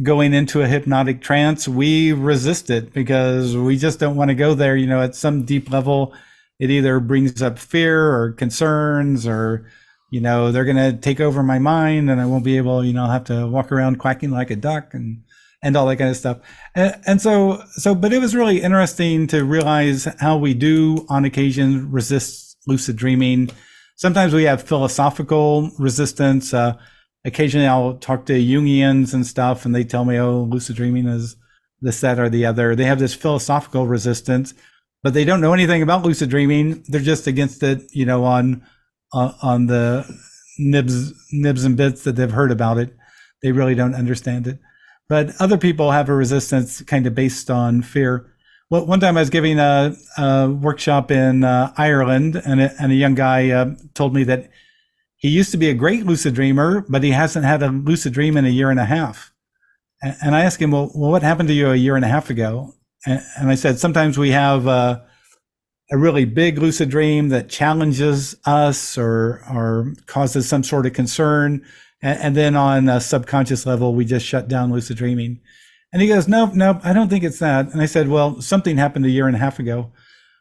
going into a hypnotic trance, we resist it because we just don't want to go there. At some deep level, it either brings up fear or concerns, or, they're going to take over my mind and I won't be able, I'll have to walk around quacking like a duck and all that kind of stuff. And so, but it was really interesting to realize how we do on occasion resist lucid dreaming. Sometimes we have philosophical resistance. Occasionally I'll talk to Jungians and stuff, and they tell me, oh, lucid dreaming is this, that, or the other. They have this philosophical resistance. but they don't know anything about lucid dreaming. They're just against it, on the nibs and bits that they've heard about it. They really don't understand it. But other people have a resistance kind of based on fear. Well, one time I was giving a workshop in Ireland, and a young guy told me that he used to be a great lucid dreamer, but he hasn't had a lucid dream in a year and a half. And I asked him, well, what happened to you a year and a half ago? And I said, sometimes we have a really big lucid dream that challenges us or causes some sort of concern. And then on a subconscious level, we just shut down lucid dreaming. And he goes, no, I don't think it's that. And I said, well, something happened a year and a half ago.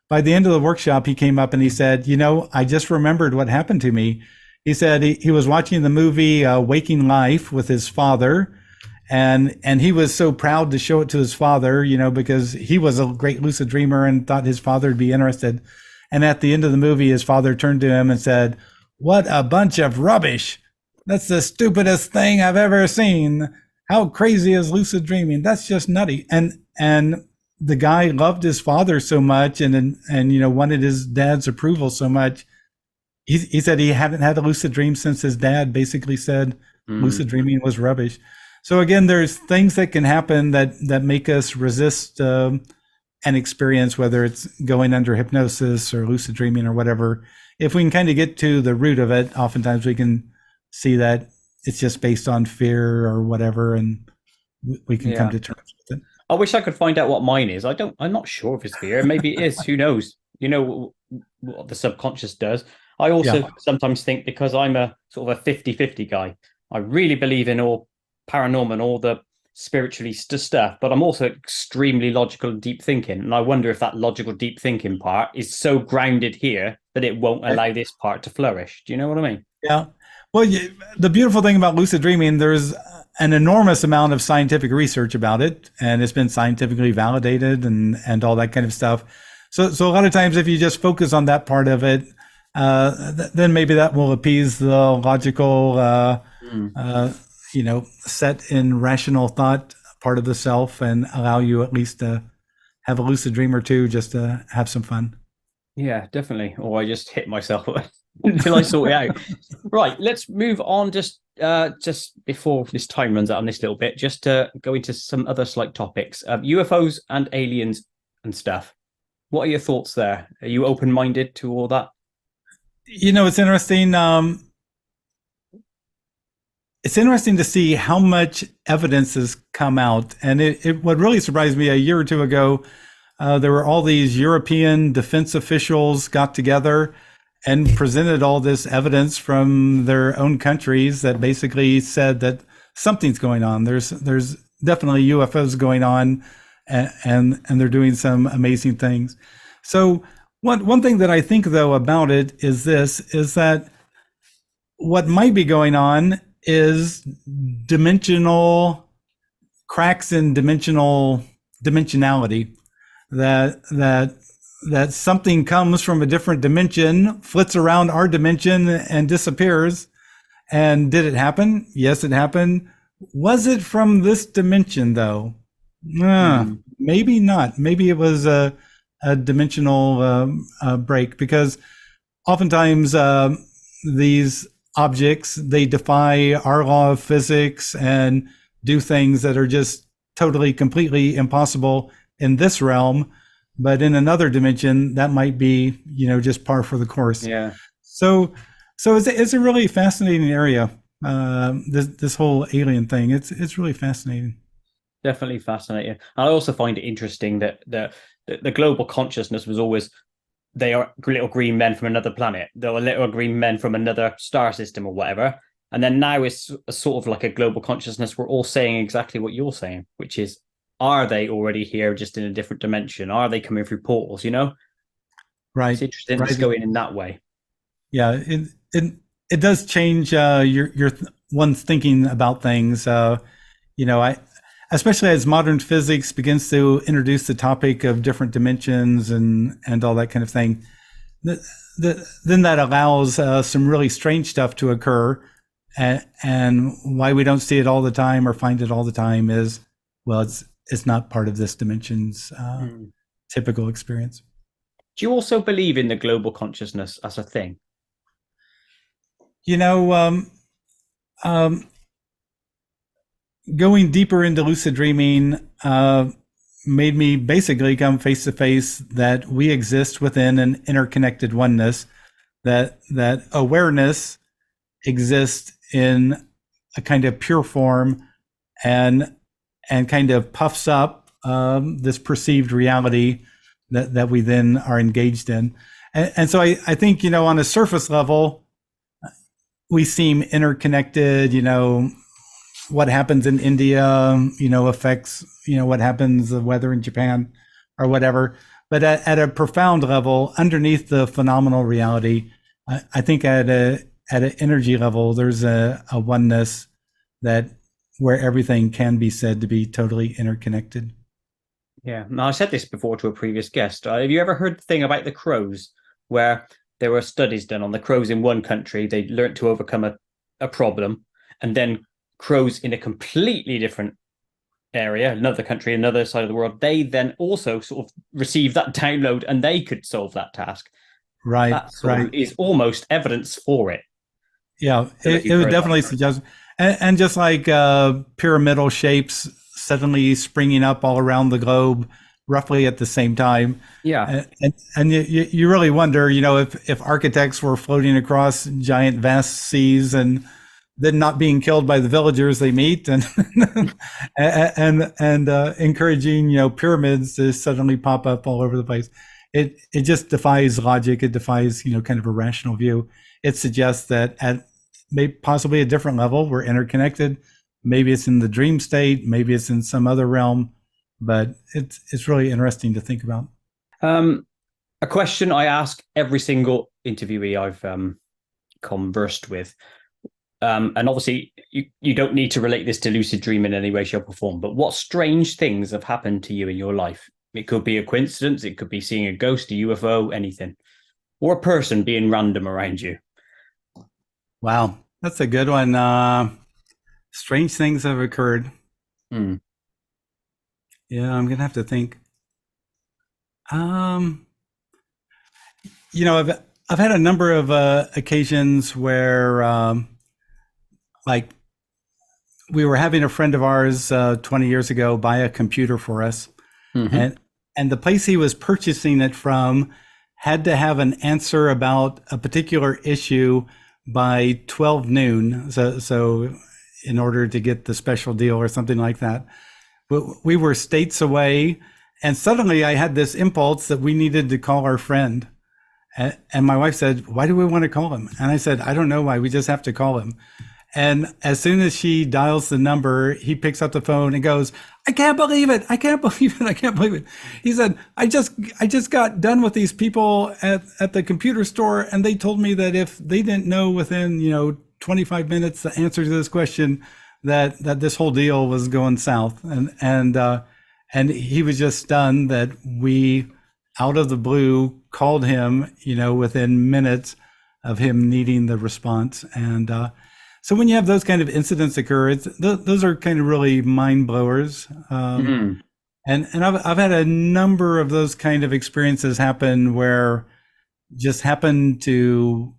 By the end of the workshop, he came up and he said, I just remembered what happened to me. He said he was watching the movie Waking Life with his father. And he was so proud to show it to his father, because he was a great lucid dreamer and thought his father would be interested. And at the end of the movie, his father turned to him and said, "What a bunch of rubbish. That's the stupidest thing I've ever seen. How crazy is lucid dreaming? That's just nutty." And the guy loved his father so much and wanted his dad's approval so much. He said he hadn't had a lucid dream since his dad basically said lucid dreaming was rubbish. So again, there's things that can happen that make us resist an experience, whether it's going under hypnosis or lucid dreaming or whatever. If we can kind of get to the root of it, oftentimes we can see that it's just based on fear or whatever, and we can come to terms with it. I wish I could find out what mine is. I'm not sure if it's fear. Maybe it is. Who knows? What the subconscious does. I also sometimes think, because I'm a sort of a 50-50 guy, I really believe in all paranormal and all the spiritually stuff, but I'm also extremely logical and deep thinking. And I wonder if that logical deep thinking part is so grounded here that it won't allow this part to flourish. Do you know what I mean? Yeah. Well, the beautiful thing about lucid dreaming, there's an enormous amount of scientific research about it, and it's been scientifically validated and all that kind of stuff. So a lot of times, if you just focus on that part of it, then maybe that will appease the logical, set in rational thought part of the self, and allow you at least to have a lucid dream or two just to have some fun. Yeah, definitely. Or I just hit myself until I sort it out. Right, let's move on just before this time runs out on this little bit, just to go into some other slight topics. UFOs and aliens and stuff. What are your thoughts there? Are you open-minded to all that? It's interesting. It's interesting to see how much evidence has come out. And what really surprised me, a year or two ago, there were all these European defense officials got together and presented all this evidence from their own countries that basically said that something's going on. There's definitely UFOs going on, and they're doing some amazing things. So one thing that I think, though, about it is that what might be going on is dimensional cracks in dimensionality, that something comes from a different dimension, flits around our dimension and disappears. And did it happen? Yes, it happened. Was it from this dimension, though? Maybe not. Maybe it was a dimensional break, because oftentimes these objects, they defy our law of physics and do things that are just totally, completely impossible in this realm. But in another dimension, that might be, just par for the course. Yeah. So it's a really fascinating area. This whole alien thing, it's really fascinating. Definitely fascinating. I also find it interesting that the global consciousness was always, they are little green men from another planet. They were little green men from another star system or whatever. And then now it's a sort of like a global consciousness. We're all saying exactly what you're saying, which is, are they already here just in a different dimension? Are they coming through portals, Right. It's interesting to go in that way. Yeah, it does change your one's thinking about things. Especially as modern physics begins to introduce the topic of different dimensions and all that kind of thing, then that allows some really strange stuff to occur. And why we don't see it all the time or find it all the time is, well, it's not part of this dimension's typical experience. Do you also believe in the global consciousness as a thing? You know, going deeper into lucid dreaming made me basically come face to face that we exist within an interconnected oneness, that awareness exists in a kind of pure form and kind of puffs up this perceived reality that we then are engaged in. And so I think, on a surface level, we seem interconnected. What happens in India, affects, what happens, the weather in Japan or whatever. But at a profound level, underneath the phenomenal reality, I think at an energy level, there's a oneness that where everything can be said to be totally interconnected. Yeah. Now, I said this before to a previous guest. Have you ever heard the thing about the crows, where there were studies done on the crows in one country? They learned to overcome a problem, and then crows in a completely different area, another country, another side of the world, they then also sort of received that download and they could solve that task. Right. That sort of is almost evidence for it. Yeah, it would definitely suggest, and just like pyramidal shapes suddenly springing up all around the globe roughly at the same time. Yeah. And you really wonder, if architects were floating across giant vast seas and then not being killed by the villagers they meet, and and encouraging pyramids to suddenly pop up all over the place. It just defies logic. It defies kind of a rational view. It suggests that at maybe possibly a different level we're interconnected. Maybe it's in the dream state. Maybe it's in some other realm. But it's really interesting to think about. A question I ask every single interviewee I've conversed with. And obviously, you don't need to relate this to lucid dream in any way, shape, or form, but what strange things have happened to you in your life? It could be a coincidence, it could be seeing a ghost, a UFO, anything, or a person being random around you. Wow, that's a good one. Strange things have occurred. Yeah, I'm gonna have to think. I've had a number of occasions where like we were having a friend of ours 20 years ago buy a computer for us. And the place he was purchasing it from had to have an answer about a particular issue by 12 noon. So in order to get the special deal or something like that. We were states away, and suddenly I had this impulse that we needed to call our friend. And my wife said, "Why do we want to call him?" And I said, "I don't know why, we just have to call him." And as soon as she dials the number, he picks up the phone and goes, "I can't believe it. I can't believe it. I can't believe it." He said, I just got done with these people at the computer store, and they told me that if they didn't know within, 25 minutes the answer to this question, that this whole deal was going south. And he was just stunned that we, out of the blue, called him, within minutes of him needing the response. And so when you have those kind of incidents occur, those are kind of really mind blowers. And I've had a number of those kind of experiences happen where just happened to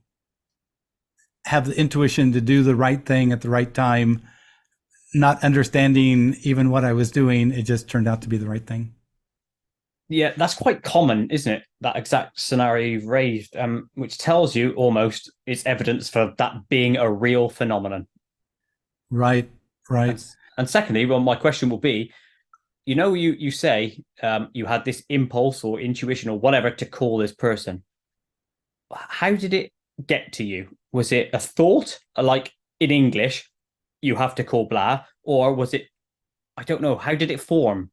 have the intuition to do the right thing at the right time, not understanding even what I was doing. It just turned out to be the right thing. Yeah, that's quite common, isn't it? That exact scenario you've raised, which tells you almost it's evidence for that being a real phenomenon. Right. And secondly, well, my question will be, you say you had this impulse or intuition or whatever to call this person. How did it get to you? Was it a thought, like in English, you have to call blah, or was it, I don't know, how did it form?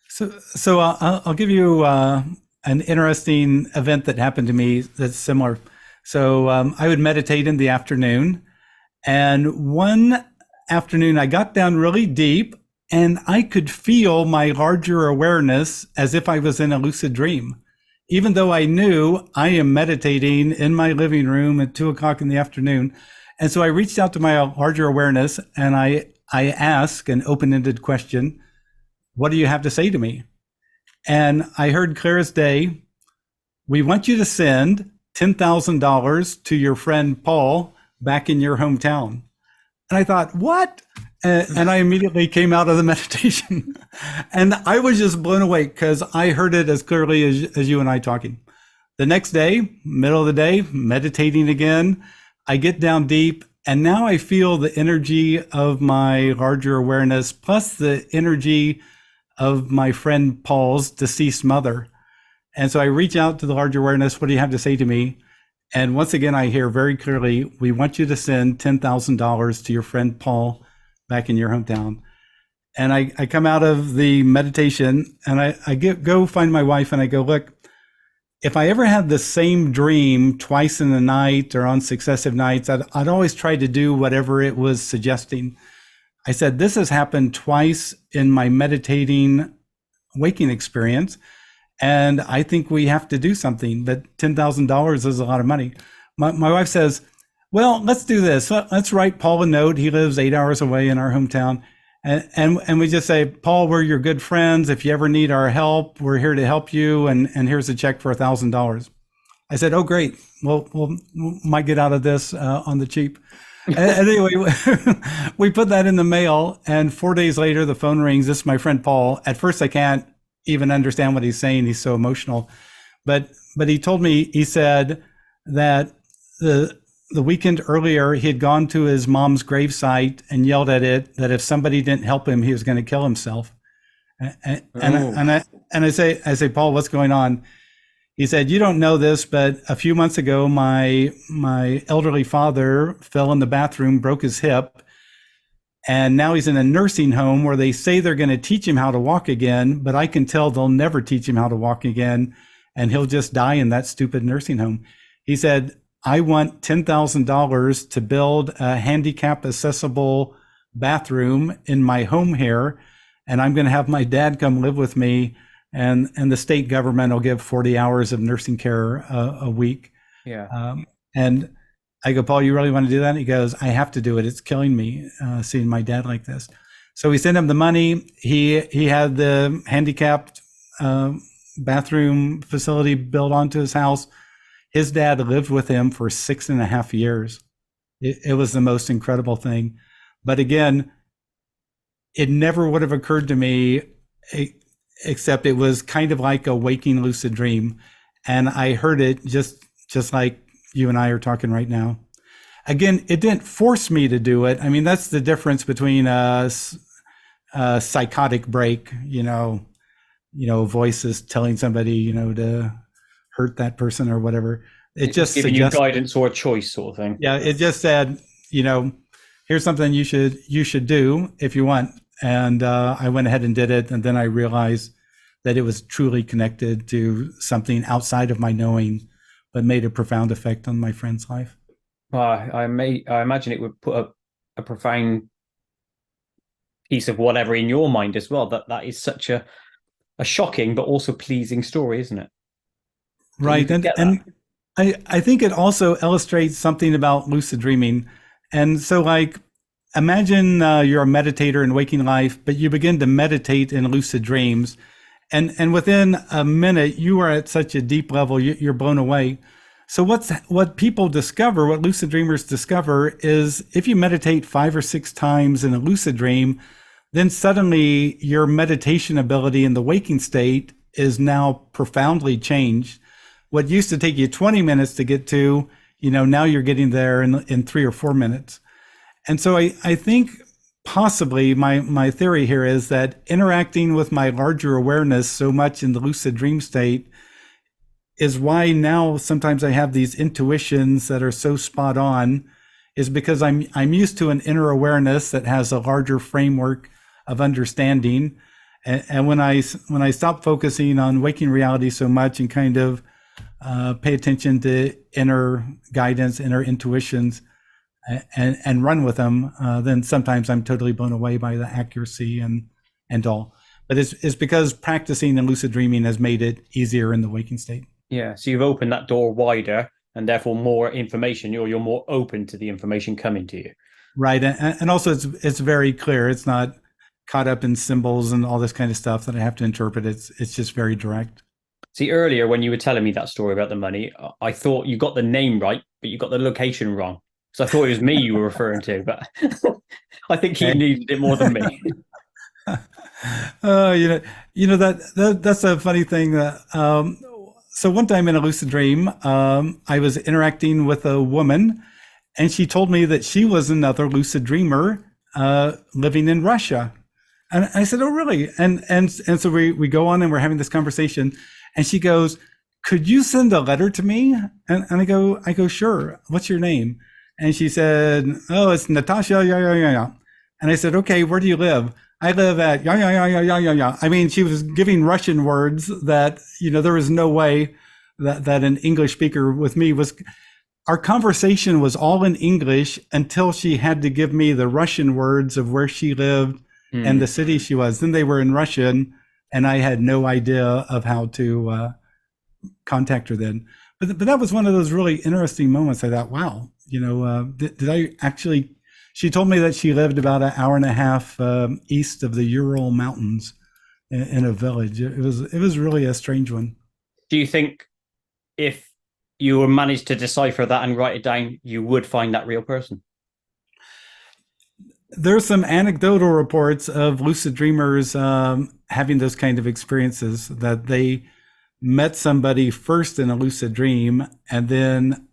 So I'll give you an interesting event that happened to me that's similar. So I would meditate in the afternoon, and one afternoon I got down really deep and I could feel my larger awareness as if I was in a lucid dream. Even though I knew I am meditating in my living room at 2:00 in the afternoon. And so I reached out to my larger awareness and I asked an open-ended question, "What do you have to say to me?" And I heard clear as day, we want you to send $10,000 to your friend Paul back in your hometown. And I thought, what? And I immediately came out of the meditation. And I was just blown away because I heard it as clearly as you and I talking. The next day, middle of the day, meditating again, I get down deep, and now I feel the energy of my larger awareness plus the energy of my friend Paul's deceased mother. And so I reach out to the larger awareness. What do you have to say to me? And once again, I hear very clearly, we want you to send $10,000 to your friend Paul back in your hometown. And I come out of the meditation and I go find my wife and I go, look, if I ever had the same dream twice in the night or on successive nights, I'd always try to do whatever it was suggesting. I said, this has happened twice in my meditating waking experience. And I think we have to do something, but $10,000 is a lot of money. My wife says, well, let's do this. Let's write Paul a note. He lives 8 hours away in our hometown. And we just say, Paul, we're your good friends. If you ever need our help, we're here to help you. And here's a check for $1,000. I said, oh, great. Well, we might get out of this on the cheap. And anyway, we put that in the mail. And 4 days later, the phone rings. This is my friend Paul. At first, I can't even understand what he's saying. He's so emotional. But he told me, he said that the weekend earlier, he had gone to his mom's gravesite and yelled at it that if somebody didn't help him, he was going to kill himself. And I say, Paul, what's going on? He said, you don't know this, but a few months ago, my elderly father fell in the bathroom, broke his hip. And now he's in a nursing home where they say they're going to teach him how to walk again, but I can tell they'll never teach him how to walk again. And he'll just die in that stupid nursing home. He said, I want $10,000 to build a handicap accessible bathroom in my home here. And I'm going to have my dad come live with me. And the state government will give 40 hours of nursing care a week. Yeah. And I go, Paul, you really want to do that? And he goes, I have to do it. It's killing me seeing my dad like this. So we sent him the money. He had the handicapped bathroom facility built onto his house. His dad lived with him for 6.5 years. It was the most incredible thing. But again, it never would have occurred to me, except it was kind of like a waking lucid dream. And I heard it just like you and I are talking right now. Again, it didn't force me to do it. I mean, that's the difference between a psychotic break, voices telling somebody, to hurt that person or whatever. It just giving you guidance or a choice sort of thing. Yeah, it just said, here's something you should do if you want. And I went ahead and did it. And then I realized that it was truly connected to something outside of my knowing, but made a profound effect on my friend's life. I imagine it would put a profound piece of whatever in your mind as well. That is such a shocking but also pleasing story, isn't it? Right. And I think it also illustrates something about lucid dreaming. And so imagine you're a meditator in waking life, but you begin to meditate in lucid dreams. And within a minute, you are at such a deep level, you're blown away. So what people discover, what lucid dreamers discover, is if you meditate 5 or 6 times in a lucid dream, then suddenly your meditation ability in the waking state is now profoundly changed. What used to take you 20 minutes to get to, now you're getting there in 3 or 4 minutes. And so I think possibly my theory here is that interacting with my larger awareness so much in the lucid dream state is why now sometimes I have these intuitions that are so spot on, is because I'm used to an inner awareness that has a larger framework of understanding. And when I stop focusing on waking reality so much and kind of pay attention to inner guidance, inner intuitions, and run with them, then sometimes I'm totally blown away by the accuracy and all. But it's because practicing in lucid dreaming has made it easier in the waking state. Yeah, so you've opened that door wider, and therefore more information. You're more open to the information coming to you. Right, and also it's very clear. It's not caught up in symbols and all this kind of stuff that I have to interpret. It's just very direct. See, earlier when you were telling me that story about the money, I thought you got the name right, but you got the location wrong. So I thought it was me you were referring to, but I think he needed it more than me. Oh, that's a funny thing. So one time in a lucid dream, I was interacting with a woman, and she told me that she was another lucid dreamer living in Russia. And I said, "Oh, really?" And so we go on and we're having this conversation, and she goes, "Could you send a letter to me?" And I go, "Sure. What's your name?" And she said, "Oh, it's Natasha. Yeah, yeah, yeah, yeah." And I said, "Okay, where do you live?" "I live at yeah, yeah, yeah, yeah, yeah, yeah, yeah." I mean, she was giving Russian words that, there was no way that an English speaker with me was. Our conversation was all in English until she had to give me the Russian words of where she lived and the city she was. Then they were in Russian, and I had no idea of how to contact her then. But that was one of those really interesting moments. I thought, wow, did I actually? She told me that she lived about an hour and a half east of the Ural Mountains in a village. It was really a strange one. Do you think if you managed to decipher that and write it down, you would find that real person? There's some anecdotal reports of lucid dreamers having those kind of experiences, that they met somebody first in a lucid dream, and then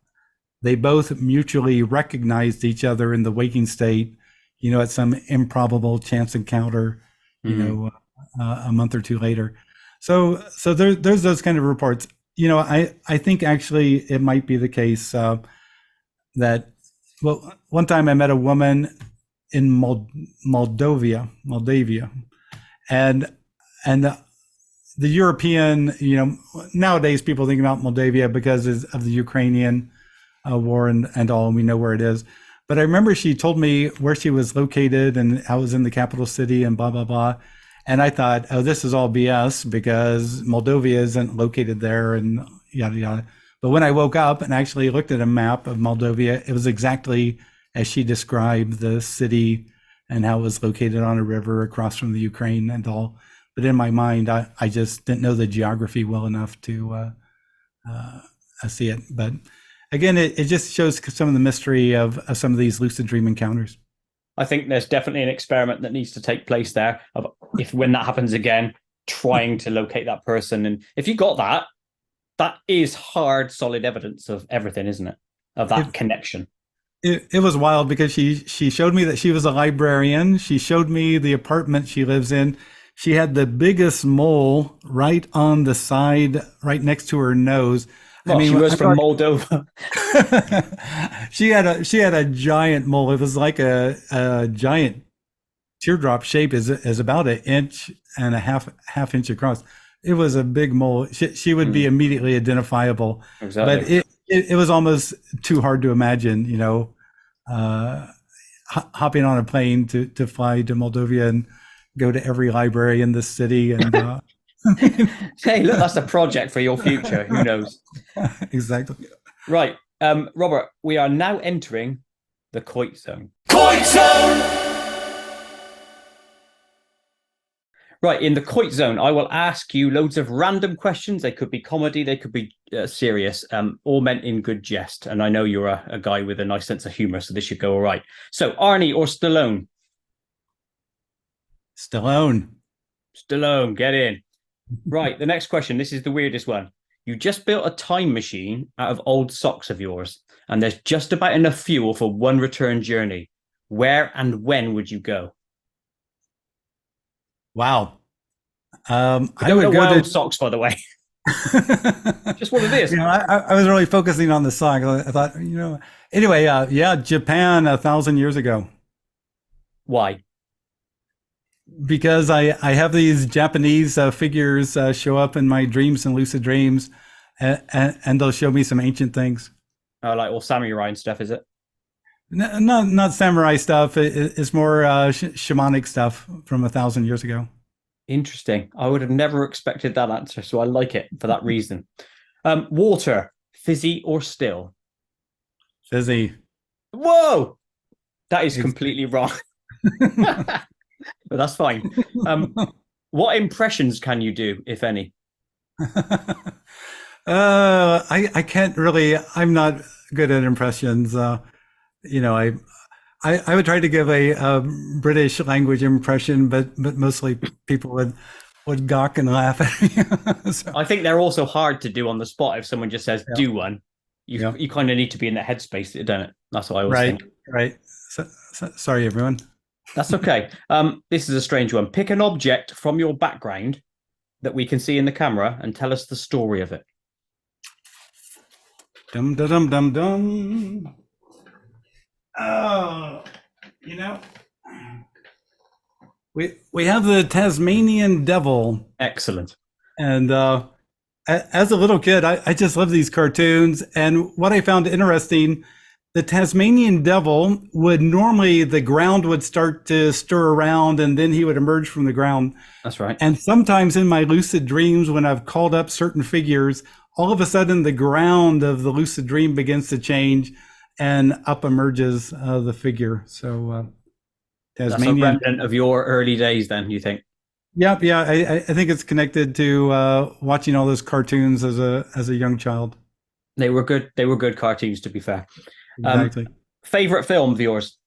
they both mutually recognized each other in the waking state, at some improbable chance encounter, a month or two later. So there's those kind of reports. I think actually it might be the case that, well, one time I met a woman in Moldavia, and the European, nowadays people think about Moldavia because of the Ukrainian war and all, and we know where it is. But I remember she told me where she was located, and I was in the capital city and blah, blah, blah. And I thought, oh, this is all BS because Moldavia isn't located there and yada, yada. But when I woke up and actually looked at a map of Moldavia, it was exactly as she described the city and how it was located on a river across from the Ukraine and all. But in my mind, I just didn't know the geography well enough to see it. But again, it just shows some of the mystery of some of these lucid dream encounters. I think there's definitely an experiment that needs to take place there of, if when that happens again, trying to locate that person. And if you got that is hard, solid evidence of everything, isn't it? Of that connection. It was wild because she showed me that she was a librarian. She showed me the apartment she lives in. She had the biggest mole right on the side, right next to her nose. Well, she was from Moldova. She had a giant mole. It was like a giant teardrop shape, is about an inch and a half inch across. It was a big mole. She would be immediately identifiable. Exactly. But it was almost too hard to imagine, hopping on a plane to fly to Moldova and go to every library in the city and. Hey, look, that's a project for your future. Who knows? Exactly. Right. Robert, we are now entering the Koit zone. Koit zone! Right, in the Koit zone, I will ask you loads of random questions. They could be comedy, they could be serious, all meant in good jest. And I know you're a guy with a nice sense of humor, so this should go all right. So, Arnie or Stallone? Stallone, get in. Right, the next question. This is the weirdest one. You just built a time machine out of old socks of yours, and there's just about enough fuel for one return journey. Where and when would you go? Wow. I would go to old socks, by the way. Just what it is. I was really focusing on the sock. I thought, anyway, Japan 1,000 years ago. Why? Because I have these Japanese figures show up in my dreams and lucid dreams, and they'll show me some ancient things. Oh, like all samurai and stuff, is it? No, not samurai stuff. It's more shamanic stuff from 1,000 years ago. Interesting. I would have never expected that answer, so I like it for that reason. Water, fizzy or still? Fizzy. Whoa! That is completely wrong. But that's fine. What impressions can you do, if any? I can't really. I'm not good at impressions. You know, I would try to give a British language impression, but mostly people would gawk and laugh at me. So, I think they're also hard to do on the spot. If someone just says, yeah. do one, you kind of need to be in the headspace, don't it? That's what I always right, think. right. Sorry, everyone. That's okay. This is a strange one. Pick an object from your background that we can see in the camera and tell us the story of it. Dum dum dum dum dum. Oh, you know, we have the Tasmanian devil. Excellent. And as a little kid, I just loved these cartoons. And what I found interesting, the Tasmanian devil would normally, the ground would start to stir around and then he would emerge from the ground. That's right. And sometimes in my lucid dreams, when I've called up certain figures, all of a sudden the ground of the lucid dream begins to change and up emerges the figure. So Tasmanian. That's a remnant of your early days then, you think? Yep, yeah. I think it's connected to watching all those cartoons as a young child. They were good. They were good cartoons, to be fair. Exactly. Favorite film of yours?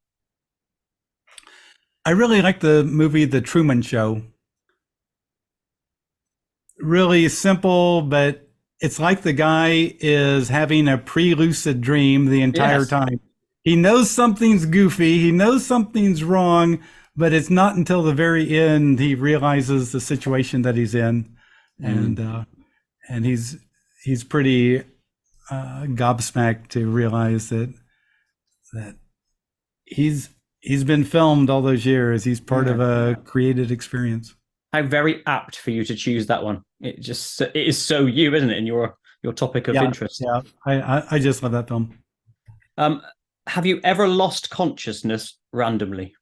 I really like the movie The Truman Show. Really simple, but it's like the guy is having a pre-lucid dream the entire time. He knows something's goofy. He knows something's wrong, but it's not until the very end he realizes the situation that he's in, and he's pretty gobsmacked to realize that he's been filmed all those years. He's part of a created experience. How very apt for you to choose that one. It is so you, isn't it? And your topic of interest. Yeah, I just love that film. Have you ever lost consciousness randomly?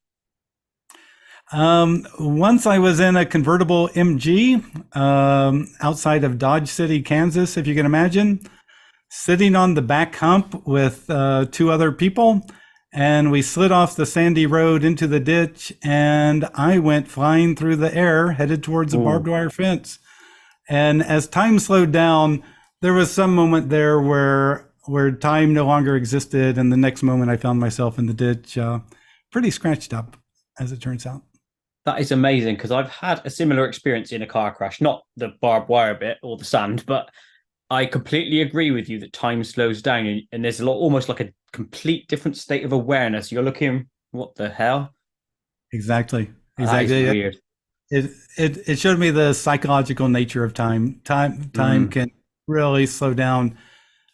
Once I was in a convertible MG outside of Dodge City, Kansas, if you can imagine, sitting on the back hump with two other people, and we slid off the sandy road into the ditch, and I went flying through the air, headed towards a barbed wire fence. And as time slowed down, there was some moment there where time no longer existed, and the next moment I found myself in the ditch, pretty scratched up, as it turns out. That is amazing, because I've had a similar experience in a car crash, not the barbed wire bit or the sand, but I completely agree with you that time slows down and there's almost like a complete different state of awareness. You're looking, what the hell? Exactly. That is weird. It showed me the psychological nature of time. Time can really slow down.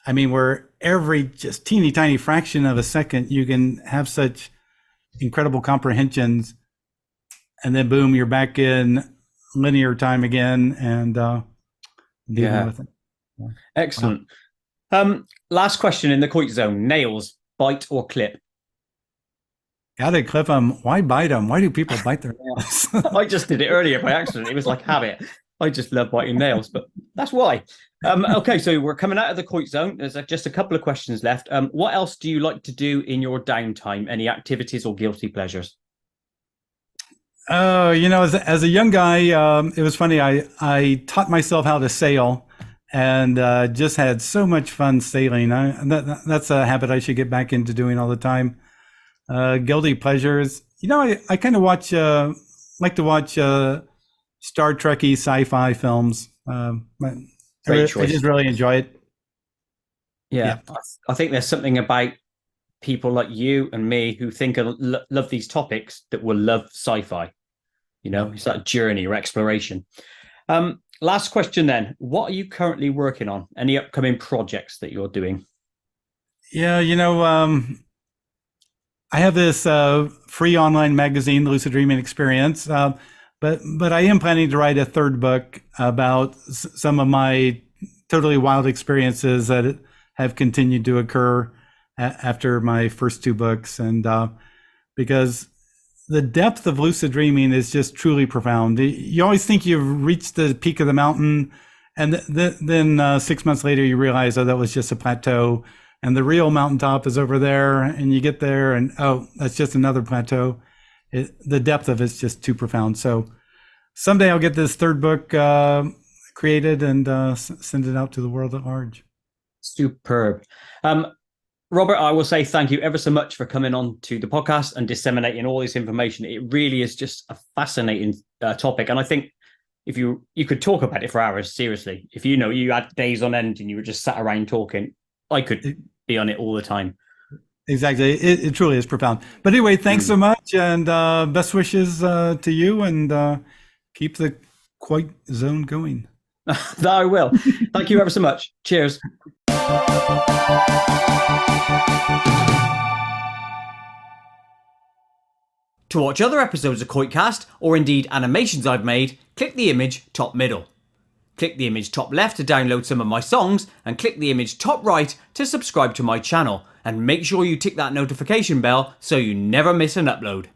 I mean, where every just teeny tiny fraction of a second, you can have such incredible comprehensions, and then boom, you're back in linear time again, and dealing with it. Yeah. Excellent. Wow. Last question in the Koit zone: nails, bite or clip? Gotta clip them. Why bite them? Why do people bite their nails? I just did it earlier by accident. It was like habit. I just love biting nails, but that's why. Okay, so we're coming out of the Koit zone. There's just a couple of questions left. What else do you like to do in your downtime? Any activities or guilty pleasures? As a young guy, it was funny. I taught myself how to sail, and just had so much fun sailing. That's a habit I should get back into doing all the time. Guilty pleasures. I kind of like to watch Star Trek-y sci-fi films. Great choice. I just really enjoy it. Yeah. I think there's something about people like you and me who think and love these topics that will love sci-fi. It's that journey or exploration. Last question then. What are you currently working on? Any upcoming projects that you're doing? Yeah, I have this free online magazine, the Lucid Dreaming Experience, but I am planning to write a third book about some of my totally wild experiences that have continued to occur after my first two books, and because the depth of lucid dreaming is just truly profound. You always think you've reached the peak of the mountain, and then 6 months later you realize, oh, that was just a plateau, and the real mountaintop is over there, and you get there and, oh, that's just another plateau. The depth of it's just too profound. So someday I'll get this third book created and send it out to the world at large. Superb. Robert, I will say thank you ever so much for coming on to the podcast and disseminating all this information. It really is just a fascinating topic. And I think if you could talk about it for hours, seriously. If you had days on end and you were just sat around talking, I could be on it all the time. Exactly. It truly is profound. But anyway, thanks so much, and best wishes to you, and keep the Koit zone going. That I will. Thank you ever so much. Cheers. To watch other episodes of KoitCast, or indeed animations I've made, click the image top middle. Click the image top left to download some of my songs, and click the image top right to subscribe to my channel. And make sure you tick that notification bell so you never miss an upload.